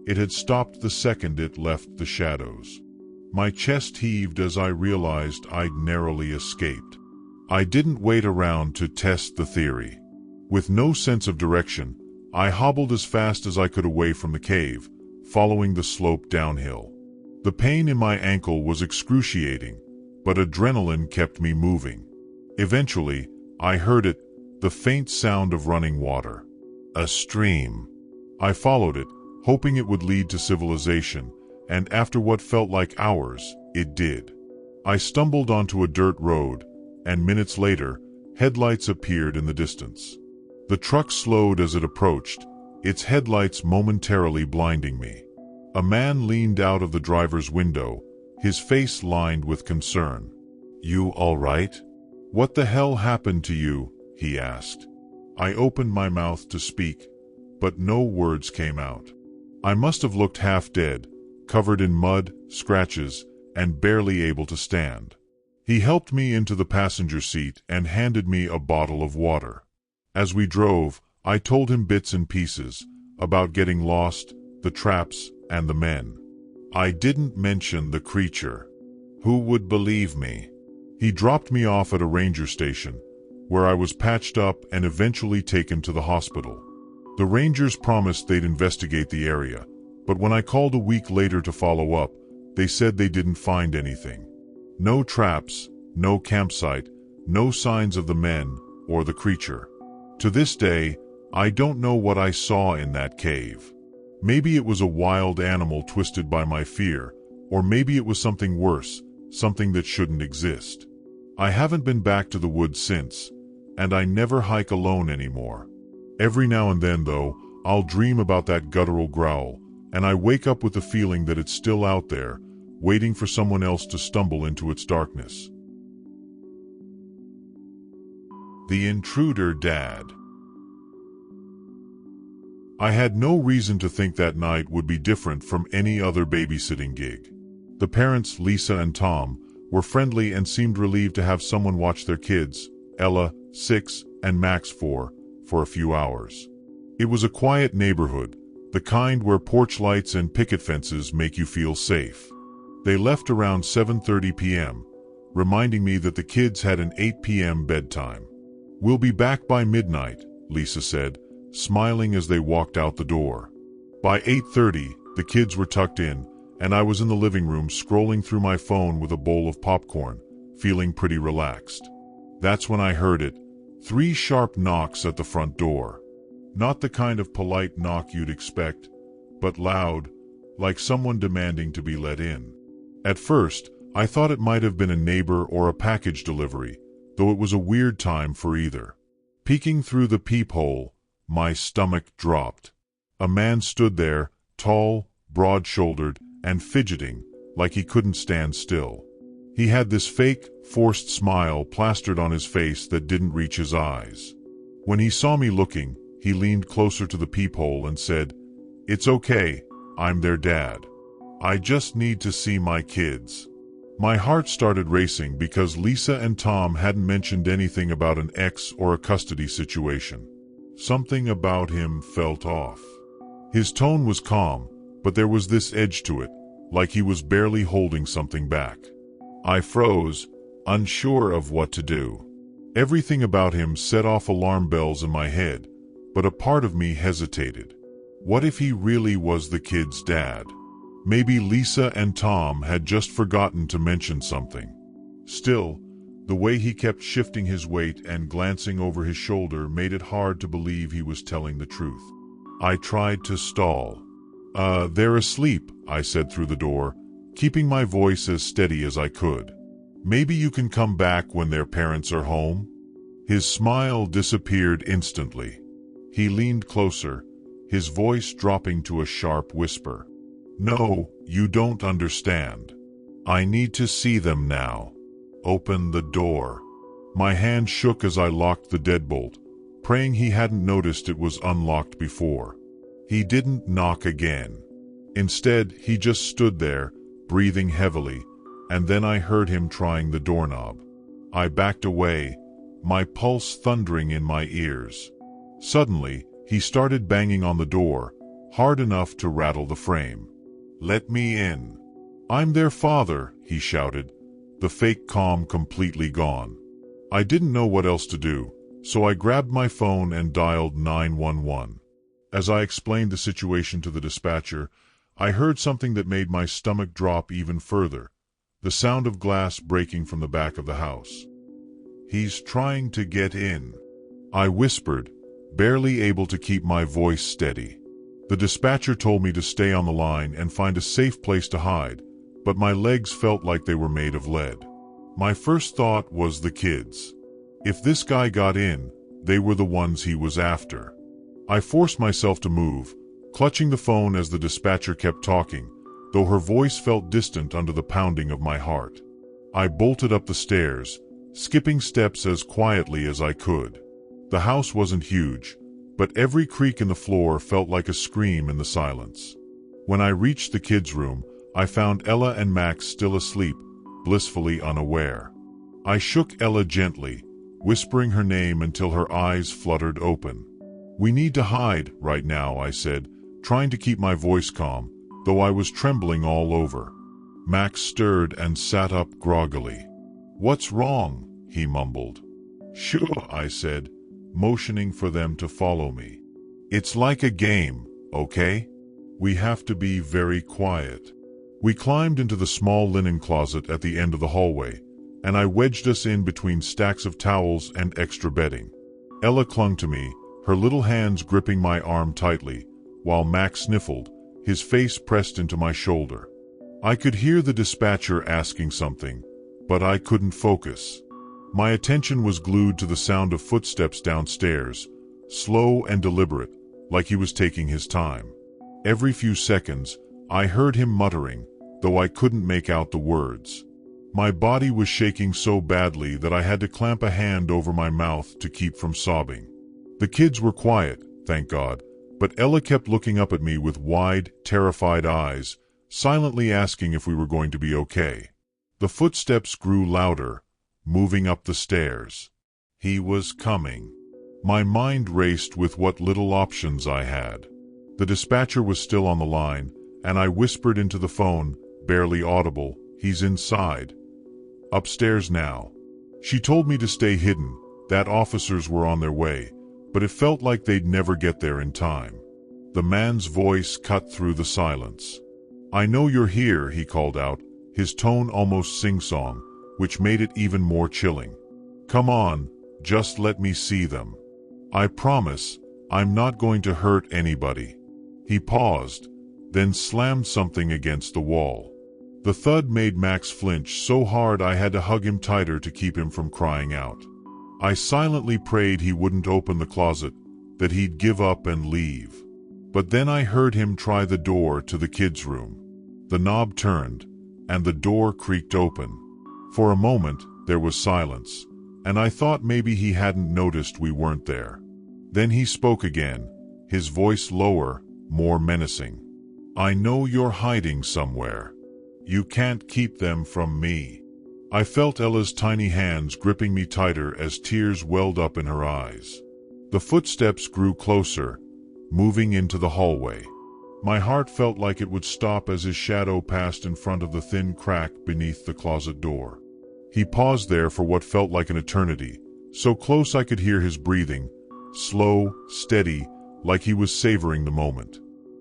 It had stopped the second it left the shadows. My chest heaved as I realized I'd narrowly escaped. I didn't wait around to test the theory. With no sense of direction, I hobbled as fast as I could away from the cave, following the slope downhill. The pain in my ankle was excruciating, but adrenaline kept me moving. Eventually, I heard it, the faint sound of running water. A stream. I followed it, hoping it would lead to civilization, and after what felt like hours, it did. I stumbled onto a dirt road, and minutes later, headlights appeared in the distance. The truck slowed as it approached, its headlights momentarily blinding me. A man leaned out of the driver's window, his face lined with concern. "You all right? What the hell happened to you?" he asked. I opened my mouth to speak, but no words came out. I must have looked half dead, covered in mud, scratches, and barely able to stand. He helped me into the passenger seat and handed me a bottle of water. As we drove, I told him bits and pieces, about getting lost, the traps, and the men. I didn't mention the creature. Who would believe me? He dropped me off at a ranger station, where I was patched up and eventually taken to the hospital. The rangers promised they'd investigate the area, but when I called a week later to follow up, they said they didn't find anything. No traps, no campsite, no signs of the men or the creature. To this day, I don't know what I saw in that cave. Maybe it was a wild animal twisted by my fear, or maybe it was something worse, something that shouldn't exist. I haven't been back to the woods since, and I never hike alone anymore. Every now and then, though, I'll dream about that guttural growl, and I wake up with the feeling that it's still out there, waiting for someone else to stumble into its darkness. The Intruder Dad. I had no reason to think that night would be different from any other babysitting gig. The parents, Lisa and Tom, were friendly and seemed relieved to have someone watch their kids, Ella, 6, and Max, 4, for a few hours. It was a quiet neighborhood, the kind where porch lights and picket fences make you feel safe. They left around 7:30 p.m., reminding me that the kids had an 8 p.m. bedtime. "We'll be back by midnight," Lisa said, smiling as they walked out the door. By 8:30, the kids were tucked in, and I was in the living room scrolling through my phone with a bowl of popcorn, feeling pretty relaxed. That's when I heard it, 3 sharp knocks at the front door. Not the kind of polite knock you'd expect, but loud, like someone demanding to be let in. At first, I thought it might have been a neighbor or a package delivery, though it was a weird time for either. Peeking through the peephole, my stomach dropped. A man stood there, tall, broad-shouldered, and fidgeting, like he couldn't stand still. He had this fake, forced smile plastered on his face that didn't reach his eyes. When he saw me looking, he leaned closer to the peephole and said, "It's okay, I'm their dad. I just need to see my kids." My heart started racing because Lisa and Tom hadn't mentioned anything about an ex or a custody situation. Something about him felt off. His tone was calm, but there was this edge to it, like he was barely holding something back. I froze, unsure of what to do. Everything about him set off alarm bells in my head, but a part of me hesitated. What if he really was the kid's dad? Maybe Lisa and Tom had just forgotten to mention something. Still, the way he kept shifting his weight and glancing over his shoulder made it hard to believe he was telling the truth. I tried to stall. They're asleep," I said through the door, keeping my voice as steady as I could. "Maybe you can come back when their parents are home?" His smile disappeared instantly. He leaned closer, his voice dropping to a sharp whisper. "No, you don't understand. I need to see them now. Open the door." My hand shook as I locked the deadbolt, praying he hadn't noticed it was unlocked before. He didn't knock again. Instead, he just stood there, breathing heavily, and then I heard him trying the doorknob. I backed away, my pulse thundering in my ears. Suddenly, he started banging on the door, hard enough to rattle the frame. "Let me in. I'm their father," he shouted, the fake calm completely gone. I didn't know what else to do, so I grabbed my phone and dialed 911. As I explained the situation to the dispatcher, I heard something that made my stomach drop even further, the sound of glass breaking from the back of the house. "He's trying to get in," I whispered, barely able to keep my voice steady. The dispatcher told me to stay on the line and find a safe place to hide, but my legs felt like they were made of lead. My first thought was the kids. If this guy got in, they were the ones he was after. I forced myself to move, clutching the phone as the dispatcher kept talking, though her voice felt distant under the pounding of my heart. I bolted up the stairs, skipping steps as quietly as I could. The house wasn't huge, but every creak in the floor felt like a scream in the silence. When I reached the kids' room, I found Ella and Max still asleep, blissfully unaware. I shook Ella gently, whispering her name until her eyes fluttered open. "We need to hide right now," I said, trying to keep my voice calm, though I was trembling all over. Max stirred and sat up groggily. "What's wrong?" he mumbled. "Sure," I said, motioning for them to follow me. "It's like a game, okay? We have to be very quiet." We climbed into the small linen closet at the end of the hallway, and I wedged us in between stacks of towels and extra bedding. Ella clung to me, her little hands gripping my arm tightly, while Max sniffled, his face pressed into my shoulder. I could hear the dispatcher asking something, but I couldn't focus. My attention was glued to the sound of footsteps downstairs, slow and deliberate, like he was taking his time. Every few seconds, I heard him muttering, though I couldn't make out the words. My body was shaking so badly that I had to clamp a hand over my mouth to keep from sobbing. The kids were quiet, thank God, but Ella kept looking up at me with wide, terrified eyes, silently asking if we were going to be okay. The footsteps grew louder, moving up the stairs. He was coming. My mind raced with what little options I had. The dispatcher was still on the line, and I whispered into the phone, barely audible, "He's inside. Upstairs now." She told me to stay hidden, that officers were on their way, but it felt like they'd never get there in time. The man's voice cut through the silence. "I know you're here," he called out, his tone almost sing-song, which made it even more chilling. "Come on, just let me see them. I promise, I'm not going to hurt anybody." He paused, then slammed something against the wall. The thud made Max flinch so hard I had to hug him tighter to keep him from crying out. I silently prayed he wouldn't open the closet, that he'd give up and leave. But then I heard him try the door to the kids' room. The knob turned, and the door creaked open. For a moment, there was silence, and I thought maybe he hadn't noticed we weren't there. Then he spoke again, his voice lower, more menacing. "I know you're hiding somewhere. You can't keep them from me." I felt Ella's tiny hands gripping me tighter as tears welled up in her eyes. The footsteps grew closer, moving into the hallway. My heart felt like it would stop as his shadow passed in front of the thin crack beneath the closet door. He paused there for what felt like an eternity, so close I could hear his breathing, slow, steady, like he was savoring the moment.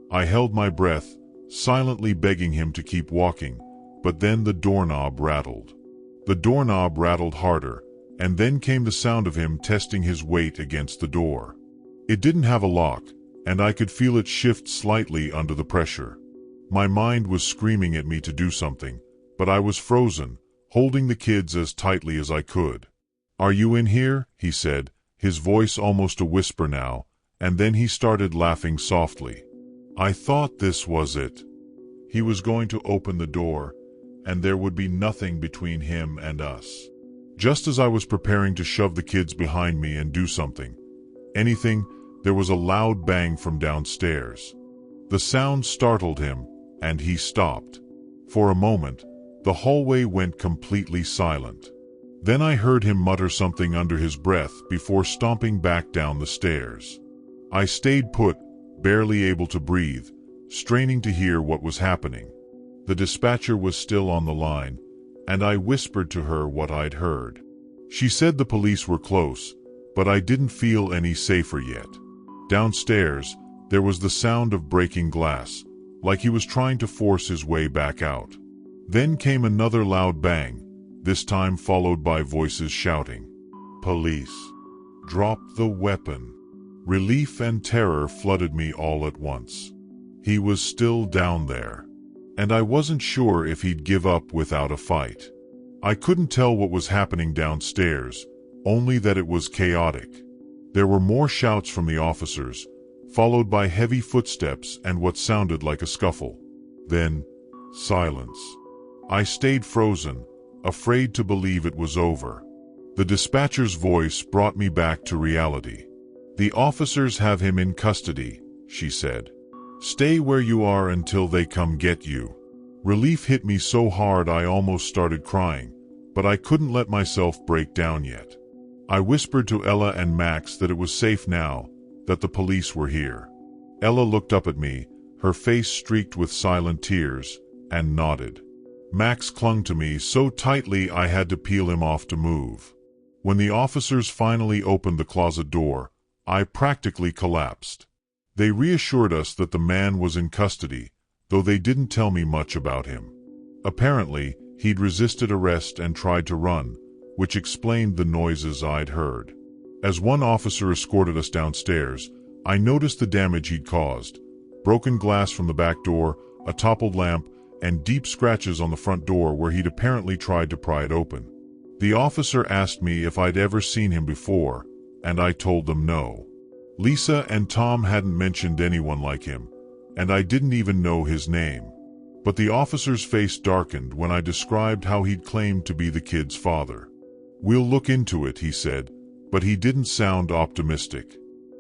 I held my breath, silently begging him to keep walking, but then the doorknob rattled. The doorknob rattled harder, and then came the sound of him testing his weight against the door. It didn't have a lock, and I could feel it shift slightly under the pressure. My mind was screaming at me to do something, but I was frozen, holding the kids as tightly as I could. "Are you in here?" he said, his voice almost a whisper now, and then he started laughing softly. I thought this was it. He was going to open the door, and there would be nothing between him and us. Just as I was preparing to shove the kids behind me and do something, there was a loud bang from downstairs. The sound startled him, and he stopped. For a moment, the hallway went completely silent. Then I heard him mutter something under his breath before stomping back down the stairs. I stayed put, barely able to breathe, straining to hear what was happening. The dispatcher was still on the line, and I whispered to her what I'd heard. She said the police were close, but I didn't feel any safer yet. Downstairs, there was the sound of breaking glass, like he was trying to force his way back out. Then came another loud bang, this time followed by voices shouting, "Police! Drop the weapon!" Relief and terror flooded me all at once. He was still down there, and I wasn't sure if he'd give up without a fight. I couldn't tell what was happening downstairs, only that it was chaotic. There were more shouts from the officers, followed by heavy footsteps and what sounded like a scuffle. Then, silence. I stayed frozen, afraid to believe it was over. The dispatcher's voice brought me back to reality. "The officers have him in custody," she said. "Stay where you are until they come get you." Relief hit me so hard I almost started crying, but I couldn't let myself break down yet. I whispered to Ella and Max that it was safe now, that the police were here. Ella looked up at me, her face streaked with silent tears, and nodded. Max clung to me so tightly I had to peel him off to move. When the officers finally opened the closet door, I practically collapsed. They reassured us that the man was in custody, though they didn't tell me much about him. Apparently, he'd resisted arrest and tried to run, which explained the noises I'd heard. As one officer escorted us downstairs, I noticed the damage he'd caused: broken glass from the back door, a toppled lamp, and deep scratches on the front door where he'd apparently tried to pry it open. The officer asked me if I'd ever seen him before, and I told them no. Lisa and Tom hadn't mentioned anyone like him, and I didn't even know his name. But the officer's face darkened when I described how he'd claimed to be the kid's father. "We'll look into it," he said, but he didn't sound optimistic.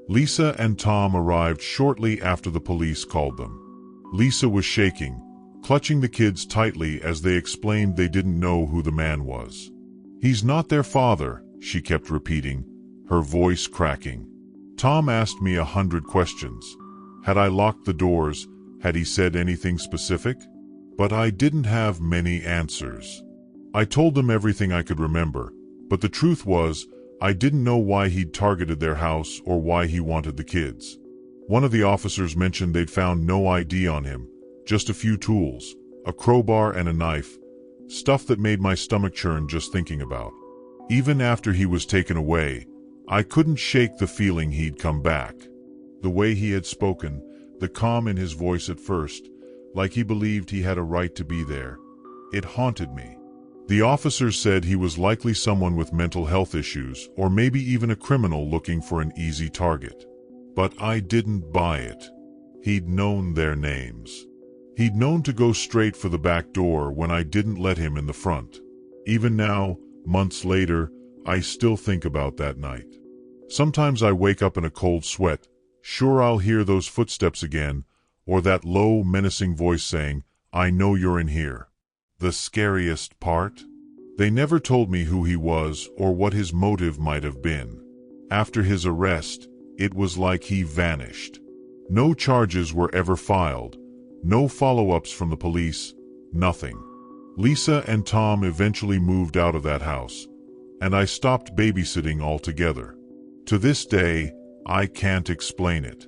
Lisa and Tom arrived shortly after the police called them. Lisa was shaking, clutching the kids tightly as they explained they didn't know who the man was. "He's not their father," she kept repeating, her voice cracking. Tom asked me 100 questions. Had I locked the doors? Had he said anything specific? But I didn't have many answers. I told them everything I could remember, but the truth was, I didn't know why he'd targeted their house or why he wanted the kids. One of the officers mentioned they'd found no ID on him, just a few tools, a crowbar and a knife, stuff that made my stomach churn just thinking about. Even after he was taken away, I couldn't shake the feeling he'd come back. The way he had spoken, the calm in his voice at first, like he believed he had a right to be there. It haunted me. The officers said he was likely someone with mental health issues, or maybe even a criminal looking for an easy target. But I didn't buy it. He'd known their names. He'd known to go straight for the back door when I didn't let him in the front. Even now, months later, I still think about that night. Sometimes I wake up in a cold sweat, sure I'll hear those footsteps again, or that low, menacing voice saying, "I know you're in here." The scariest part? They never told me who he was or what his motive might have been. After his arrest, it was like he vanished. No charges were ever filed, no follow-ups from the police, nothing. Lisa and Tom eventually moved out of that house, and I stopped babysitting altogether. To this day, I can't explain it.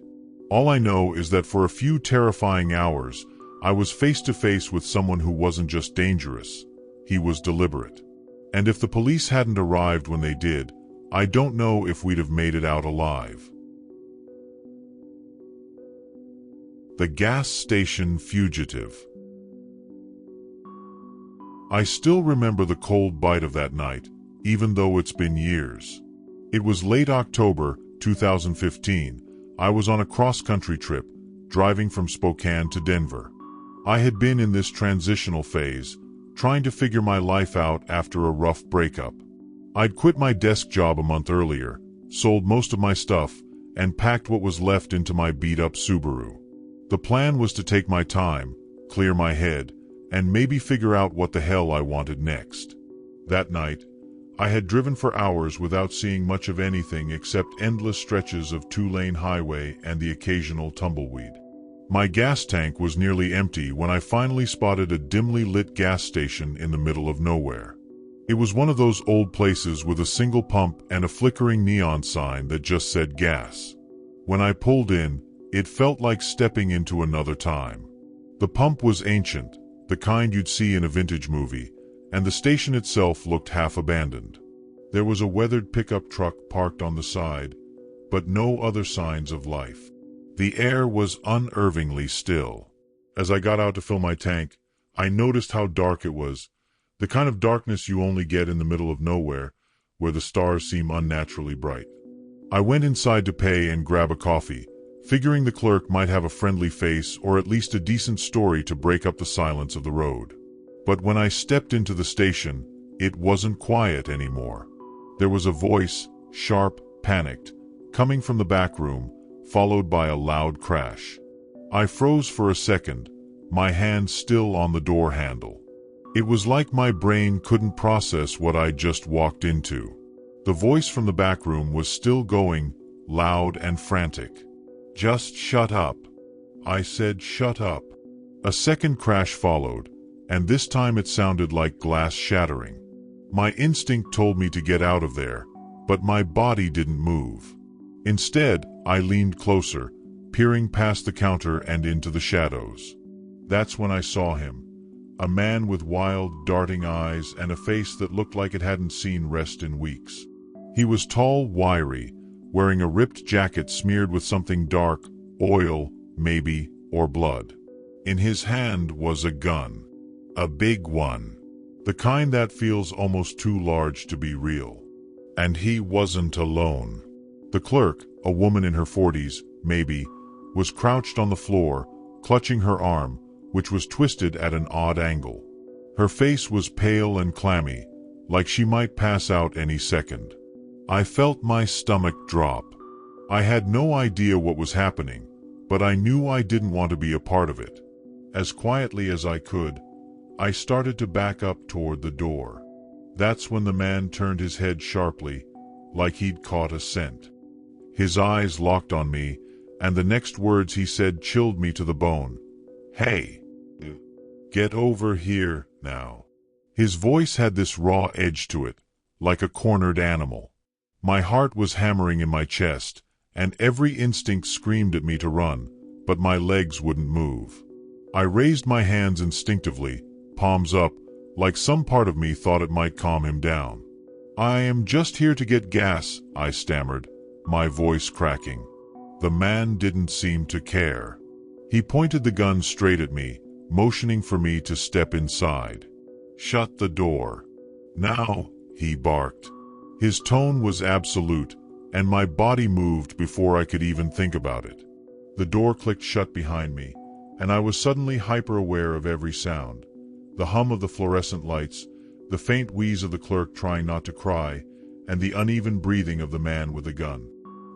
All I know is that for a few terrifying hours, I was face to face with someone who wasn't just dangerous, he was deliberate. And if the police hadn't arrived when they did, I don't know if we'd have made it out alive. The gas station fugitive. I still remember the cold bite of that night, even though it's been years. It was late October 2015. I was on a cross-country trip, driving from Spokane to Denver. I had been in this transitional phase, trying to figure my life out after a rough breakup. I'd quit my desk job a month earlier, sold most of my stuff, and packed what was left into my beat-up Subaru. The plan was to take my time, clear my head, and maybe figure out what the hell I wanted next. That night, I had driven for hours without seeing much of anything except endless stretches of two-lane highway and the occasional tumbleweed. My gas tank was nearly empty when I finally spotted a dimly lit gas station in the middle of nowhere. It was one of those old places with a single pump and a flickering neon sign that just said gas. When I pulled in, it felt like stepping into another time. The pump was ancient, the kind you'd see in a vintage movie, and the station itself looked half abandoned. There was a weathered pickup truck parked on the side, but no other signs of life. The air was unnervingly still. As I got out to fill my tank, I noticed how dark it was, the kind of darkness you only get in the middle of nowhere, where the stars seem unnaturally bright. I went inside to pay and grab a coffee, figuring the clerk might have a friendly face or at least a decent story to break up the silence of the road. But when I stepped into the station, it wasn't quiet anymore. There was a voice, sharp, panicked, coming from the back room, followed by a loud crash. I froze for a second, my hand still on the door handle. It was like my brain couldn't process what I'd just walked into. The voice from the back room was still going, loud and frantic. "Just shut up." I said, "Shut up." A second crash followed, and this time it sounded like glass shattering. My instinct told me to get out of there, but my body didn't move. Instead, I leaned closer, peering past the counter and into the shadows. That's when I saw him. A man with wild, darting eyes and a face that looked like it hadn't seen rest in weeks. He was tall, wiry, wearing a ripped jacket smeared with something dark, oil, maybe, or blood. In his hand was a gun. A big one. The kind that feels almost too large to be real. And he wasn't alone. The clerk, a woman in her 40s, maybe, was crouched on the floor, clutching her arm, which was twisted at an odd angle. Her face was pale and clammy, like she might pass out any second. I felt my stomach drop. I had no idea what was happening, but I knew I didn't want to be a part of it. As quietly as I could, I started to back up toward the door. That's when the man turned his head sharply, like he'd caught a scent. His eyes locked on me, and the next words he said chilled me to the bone. "Hey, get over here now." His voice had this raw edge to it, like a cornered animal. My heart was hammering in my chest, and every instinct screamed at me to run, but my legs wouldn't move. I raised my hands instinctively, palms up, like some part of me thought it might calm him down. "I am just here to get gas," I stammered, my voice cracking. The man didn't seem to care. He pointed the gun straight at me, motioning for me to step inside. "Shut the door. Now," he barked. His tone was absolute, and my body moved before I could even think about it. The door clicked shut behind me, and I was suddenly hyper-aware of every sound. The hum of the fluorescent lights, the faint wheeze of the clerk trying not to cry, and the uneven breathing of the man with the gun.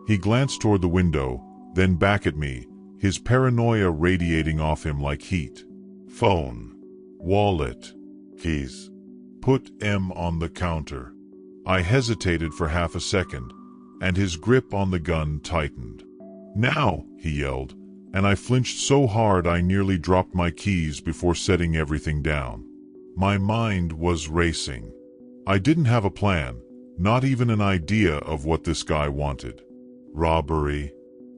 He glanced toward the window, then back at me, his paranoia radiating off him like heat. "Phone. Wallet. Keys. Put 'em on the counter." I hesitated for half a second, and his grip on the gun tightened. "Now!" he yelled, and I flinched so hard I nearly dropped my keys before setting everything down. My mind was racing. I didn't have a plan, not even an idea of what this guy wanted. Robbery?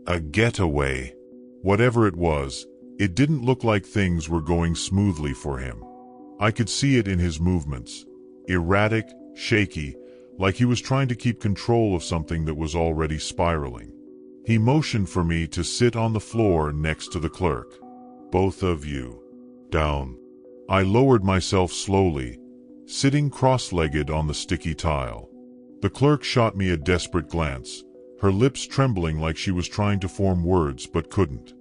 A getaway? Whatever it was, it didn't look like things were going smoothly for him. I could see it in his movements. Erratic, shaky, like he was trying to keep control of something that was already spiraling. He motioned for me to sit on the floor next to the clerk. "Both of you. Down." I lowered myself slowly, sitting cross-legged on the sticky tile. The clerk shot me a desperate glance, her lips trembling like she was trying to form words but couldn't.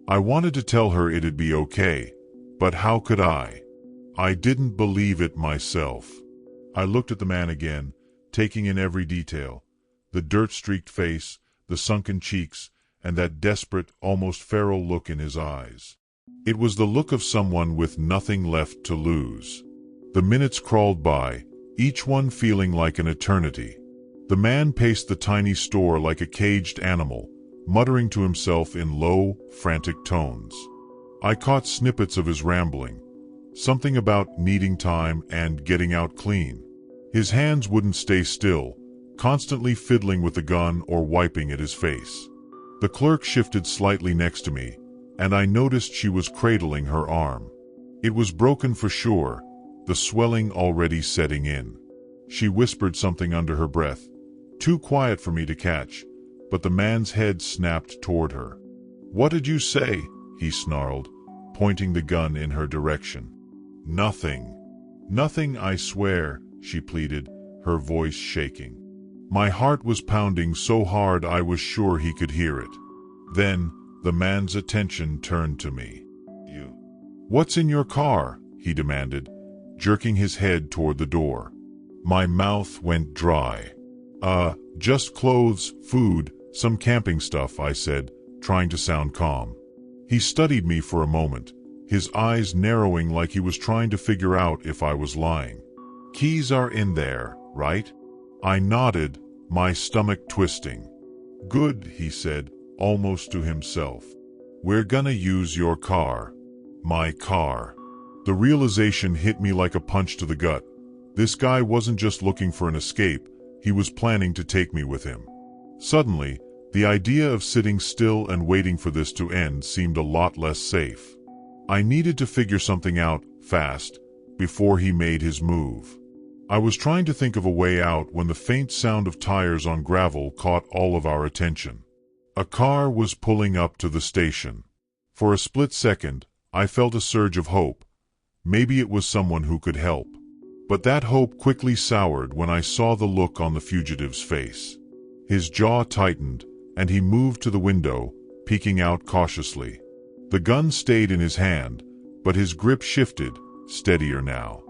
I wanted to tell her it'd be okay, but how could I? I didn't believe it myself. I looked at the man again, taking in every detail. The dirt-streaked face, the sunken cheeks, and that desperate, almost feral look in his eyes. It was the look of someone with nothing left to lose. The minutes crawled by, each one feeling like an eternity. The man paced the tiny store like a caged animal, muttering to himself in low, frantic tones. I caught snippets of his rambling, something about needing time and getting out clean. His hands wouldn't stay still, constantly fiddling with the gun or wiping at his face. The clerk shifted slightly next to me, and I noticed she was cradling her arm. It was broken for sure, the swelling already setting in. She whispered something under her breath, too quiet for me to catch, but the man's head snapped toward her. "What did you say?" he snarled, pointing the gun in her direction. "Nothing. Nothing, I swear," she pleaded, her voice shaking. My heart was pounding so hard I was sure he could hear it. Then, the man's attention turned to me. "You. What's in your car?" he demanded, jerking his head toward the door. My mouth went dry. Just clothes, food, some camping stuff," I said, trying to sound calm. He studied me for a moment, his eyes narrowing like he was trying to figure out if I was lying. "Keys are in there, right?" I nodded, my stomach twisting. "Good," he said, almost to himself. "We're gonna use your car." My car. The realization hit me like a punch to the gut. This guy wasn't just looking for an escape, he was planning to take me with him. Suddenly, the idea of sitting still and waiting for this to end seemed a lot less safe. I needed to figure something out, fast, before he made his move. I was trying to think of a way out when the faint sound of tires on gravel caught all of our attention. A car was pulling up to the station. For a split second, I felt a surge of hope. Maybe it was someone who could help. But that hope quickly soured when I saw the look on the fugitive's face. His jaw tightened, and he moved to the window, peeking out cautiously. The gun stayed in his hand, but his grip shifted, steadier now.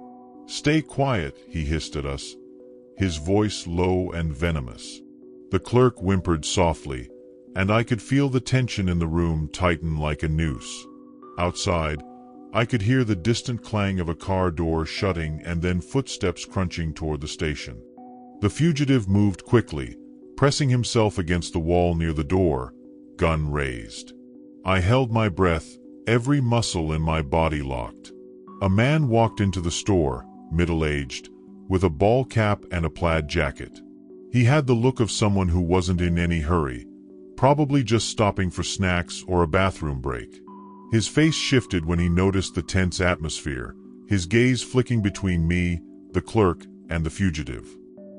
"Stay quiet," he hissed at us, his voice low and venomous. The clerk whimpered softly, and I could feel the tension in the room tighten like a noose. Outside, I could hear the distant clang of a car door shutting and then footsteps crunching toward the station. The fugitive moved quickly, pressing himself against the wall near the door, gun raised. I held my breath, every muscle in my body locked. A man walked into the store, middle-aged, with a ball cap and a plaid jacket. He had the look of someone who wasn't in any hurry, probably just stopping for snacks or a bathroom break. His face shifted when he noticed the tense atmosphere, his gaze flicking between me, the clerk, and the fugitive.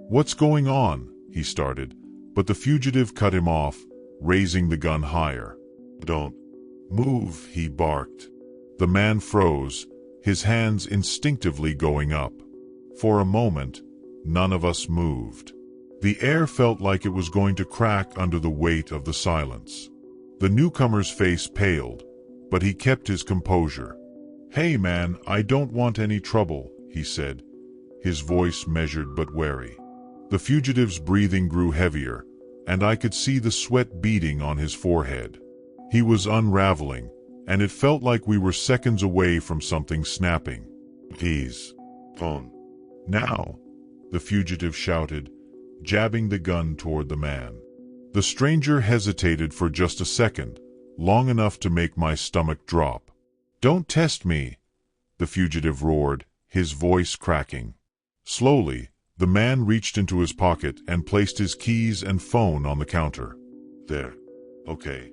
"What's going on?" he started, but the fugitive cut him off, raising the gun higher. "Don't move," he barked. The man froze, his hands instinctively going up. For a moment, none of us moved. The air felt like it was going to crack under the weight of the silence. The newcomer's face paled, but he kept his composure. "Hey man, I don't want any trouble," he said, his voice measured but wary. The fugitive's breathing grew heavier, and I could see the sweat beading on his forehead. He was unraveling, and it felt like we were seconds away from something snapping. "Please, phone. Now," the fugitive shouted, jabbing the gun toward the man. The stranger hesitated for just a second, long enough to make my stomach drop. "Don't test me," the fugitive roared, his voice cracking. Slowly, the man reached into his pocket and placed his keys and phone on the counter. "There. Okay.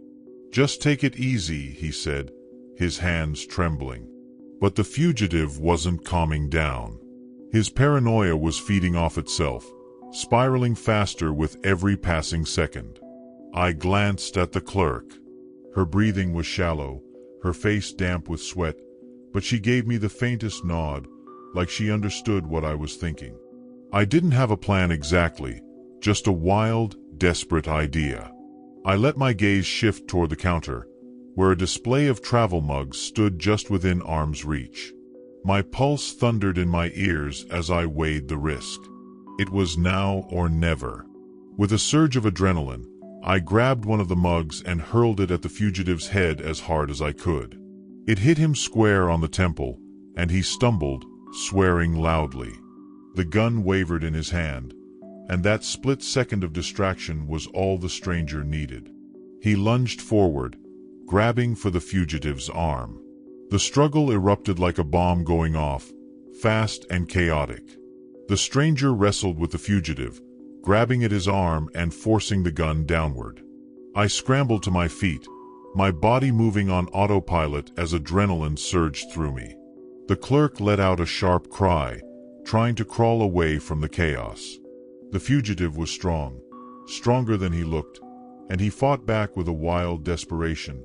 Just take it easy," he said, his hands trembling. But the fugitive wasn't calming down. His paranoia was feeding off itself, spiraling faster with every passing second. I glanced at the clerk. Her breathing was shallow, her face damp with sweat, but she gave me the faintest nod, like she understood what I was thinking. I didn't have a plan exactly, just a wild, desperate idea. I let my gaze shift toward the counter, where a display of travel mugs stood just within arm's reach. My pulse thundered in my ears as I weighed the risk. It was now or never. With a surge of adrenaline, I grabbed one of the mugs and hurled it at the fugitive's head as hard as I could. It hit him square on the temple, and he stumbled, swearing loudly. The gun wavered in his hand, and that split second of distraction was all the stranger needed. He lunged forward, grabbing for the fugitive's arm. The struggle erupted like a bomb going off, fast and chaotic. The stranger wrestled with the fugitive, grabbing at his arm and forcing the gun downward. I scrambled to my feet, my body moving on autopilot as adrenaline surged through me. The clerk let out a sharp cry, trying to crawl away from the chaos. The fugitive was strong, stronger than he looked, and he fought back with a wild desperation,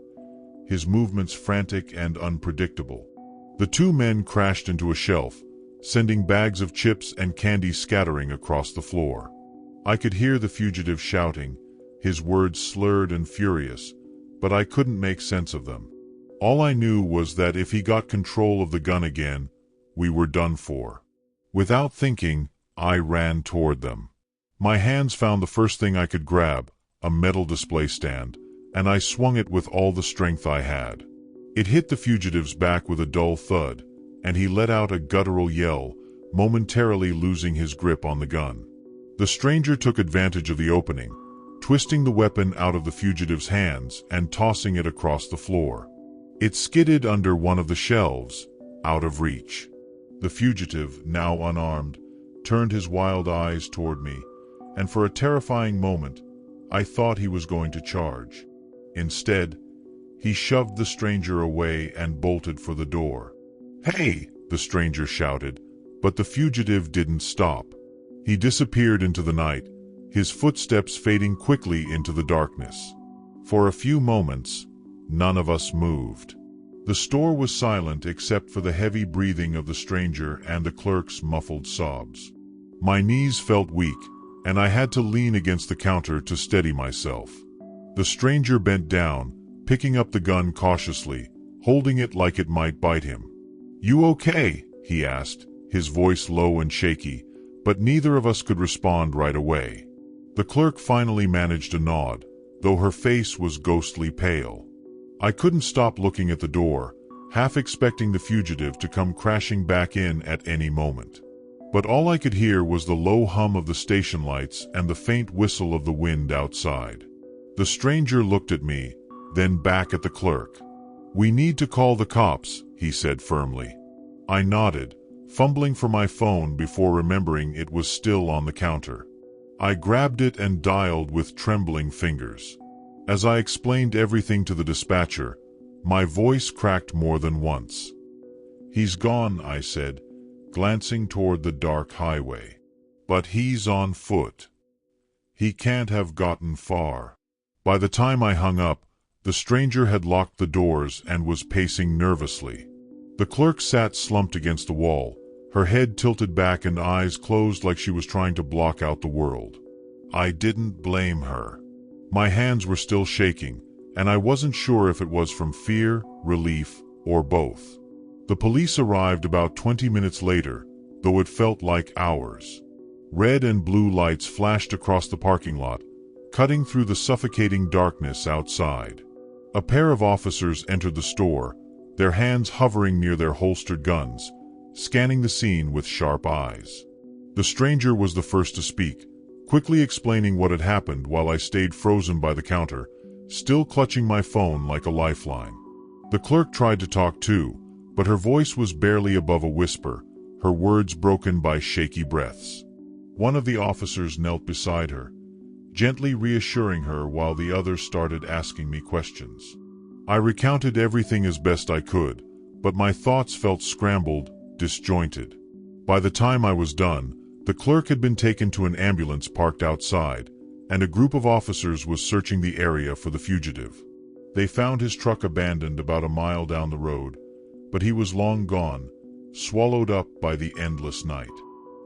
his movements frantic and unpredictable. The two men crashed into a shelf, sending bags of chips and candy scattering across the floor. I could hear the fugitive shouting, his words slurred and furious, but I couldn't make sense of them. All I knew was that if he got control of the gun again, we were done for. Without thinking, I ran toward them. My hands found the first thing I could grab, a metal display stand, and I swung it with all the strength I had. It hit the fugitive's back with a dull thud, and he let out a guttural yell, momentarily losing his grip on the gun. The stranger took advantage of the opening, twisting the weapon out of the fugitive's hands and tossing it across the floor. It skidded under one of the shelves, out of reach. The fugitive, now unarmed, turned his wild eyes toward me, and for a terrifying moment, I thought he was going to charge. Instead, he shoved the stranger away and bolted for the door. "Hey!" the stranger shouted, but the fugitive didn't stop. He disappeared into the night, his footsteps fading quickly into the darkness. For a few moments, none of us moved. The store was silent except for the heavy breathing of the stranger and the clerk's muffled sobs. My knees felt weak, and I had to lean against the counter to steady myself. The stranger bent down, picking up the gun cautiously, holding it like it might bite him. "You okay?" he asked, his voice low and shaky, but neither of us could respond right away. The clerk finally managed a nod, though her face was ghostly pale. I couldn't stop looking at the door, half expecting the fugitive to come crashing back in at any moment. But all I could hear was the low hum of the station lights and the faint whistle of the wind outside. The stranger looked at me, then back at the clerk. "We need to call the cops," he said firmly. I nodded, fumbling for my phone before remembering it was still on the counter. I grabbed it and dialed with trembling fingers. As I explained everything to the dispatcher, my voice cracked more than once. "He's gone," I said, glancing toward the dark highway. "But he's on foot. He can't have gotten far." By the time I hung up, the stranger had locked the doors and was pacing nervously. The clerk sat slumped against the wall, her head tilted back and eyes closed like she was trying to block out the world. I didn't blame her. My hands were still shaking, and I wasn't sure if it was from fear, relief, or both. The police arrived about 20 minutes later, though it felt like hours. Red and blue lights flashed across the parking lot, cutting through the suffocating darkness outside. A pair of officers entered the store, their hands hovering near their holstered guns, scanning the scene with sharp eyes. The stranger was the first to speak, quickly explaining what had happened while I stayed frozen by the counter, still clutching my phone like a lifeline. The clerk tried to talk too, but her voice was barely above a whisper, her words broken by shaky breaths. One of the officers knelt beside her, gently reassuring her while the others started asking me questions. I recounted everything as best I could, but my thoughts felt scrambled, disjointed. By the time I was done, the clerk had been taken to an ambulance parked outside, and a group of officers was searching the area for the fugitive. They found his truck abandoned about a mile down the road, but he was long gone, swallowed up by the endless night.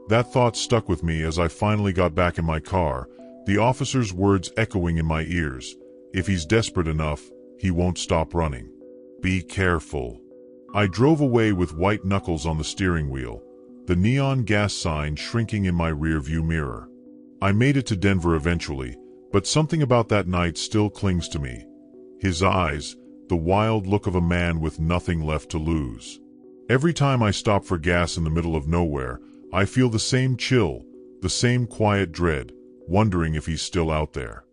That thought stuck with me as I finally got back in my car, the officer's words echoing in my ears. "If he's desperate enough, he won't stop running. Be careful." I drove away with white knuckles on the steering wheel, the neon gas sign shrinking in my rearview mirror. I made it to Denver eventually, but something about that night still clings to me. His eyes, the wild look of a man with nothing left to lose. Every time I stop for gas in the middle of nowhere, I feel the same chill, the same quiet dread, wondering if he's still out there.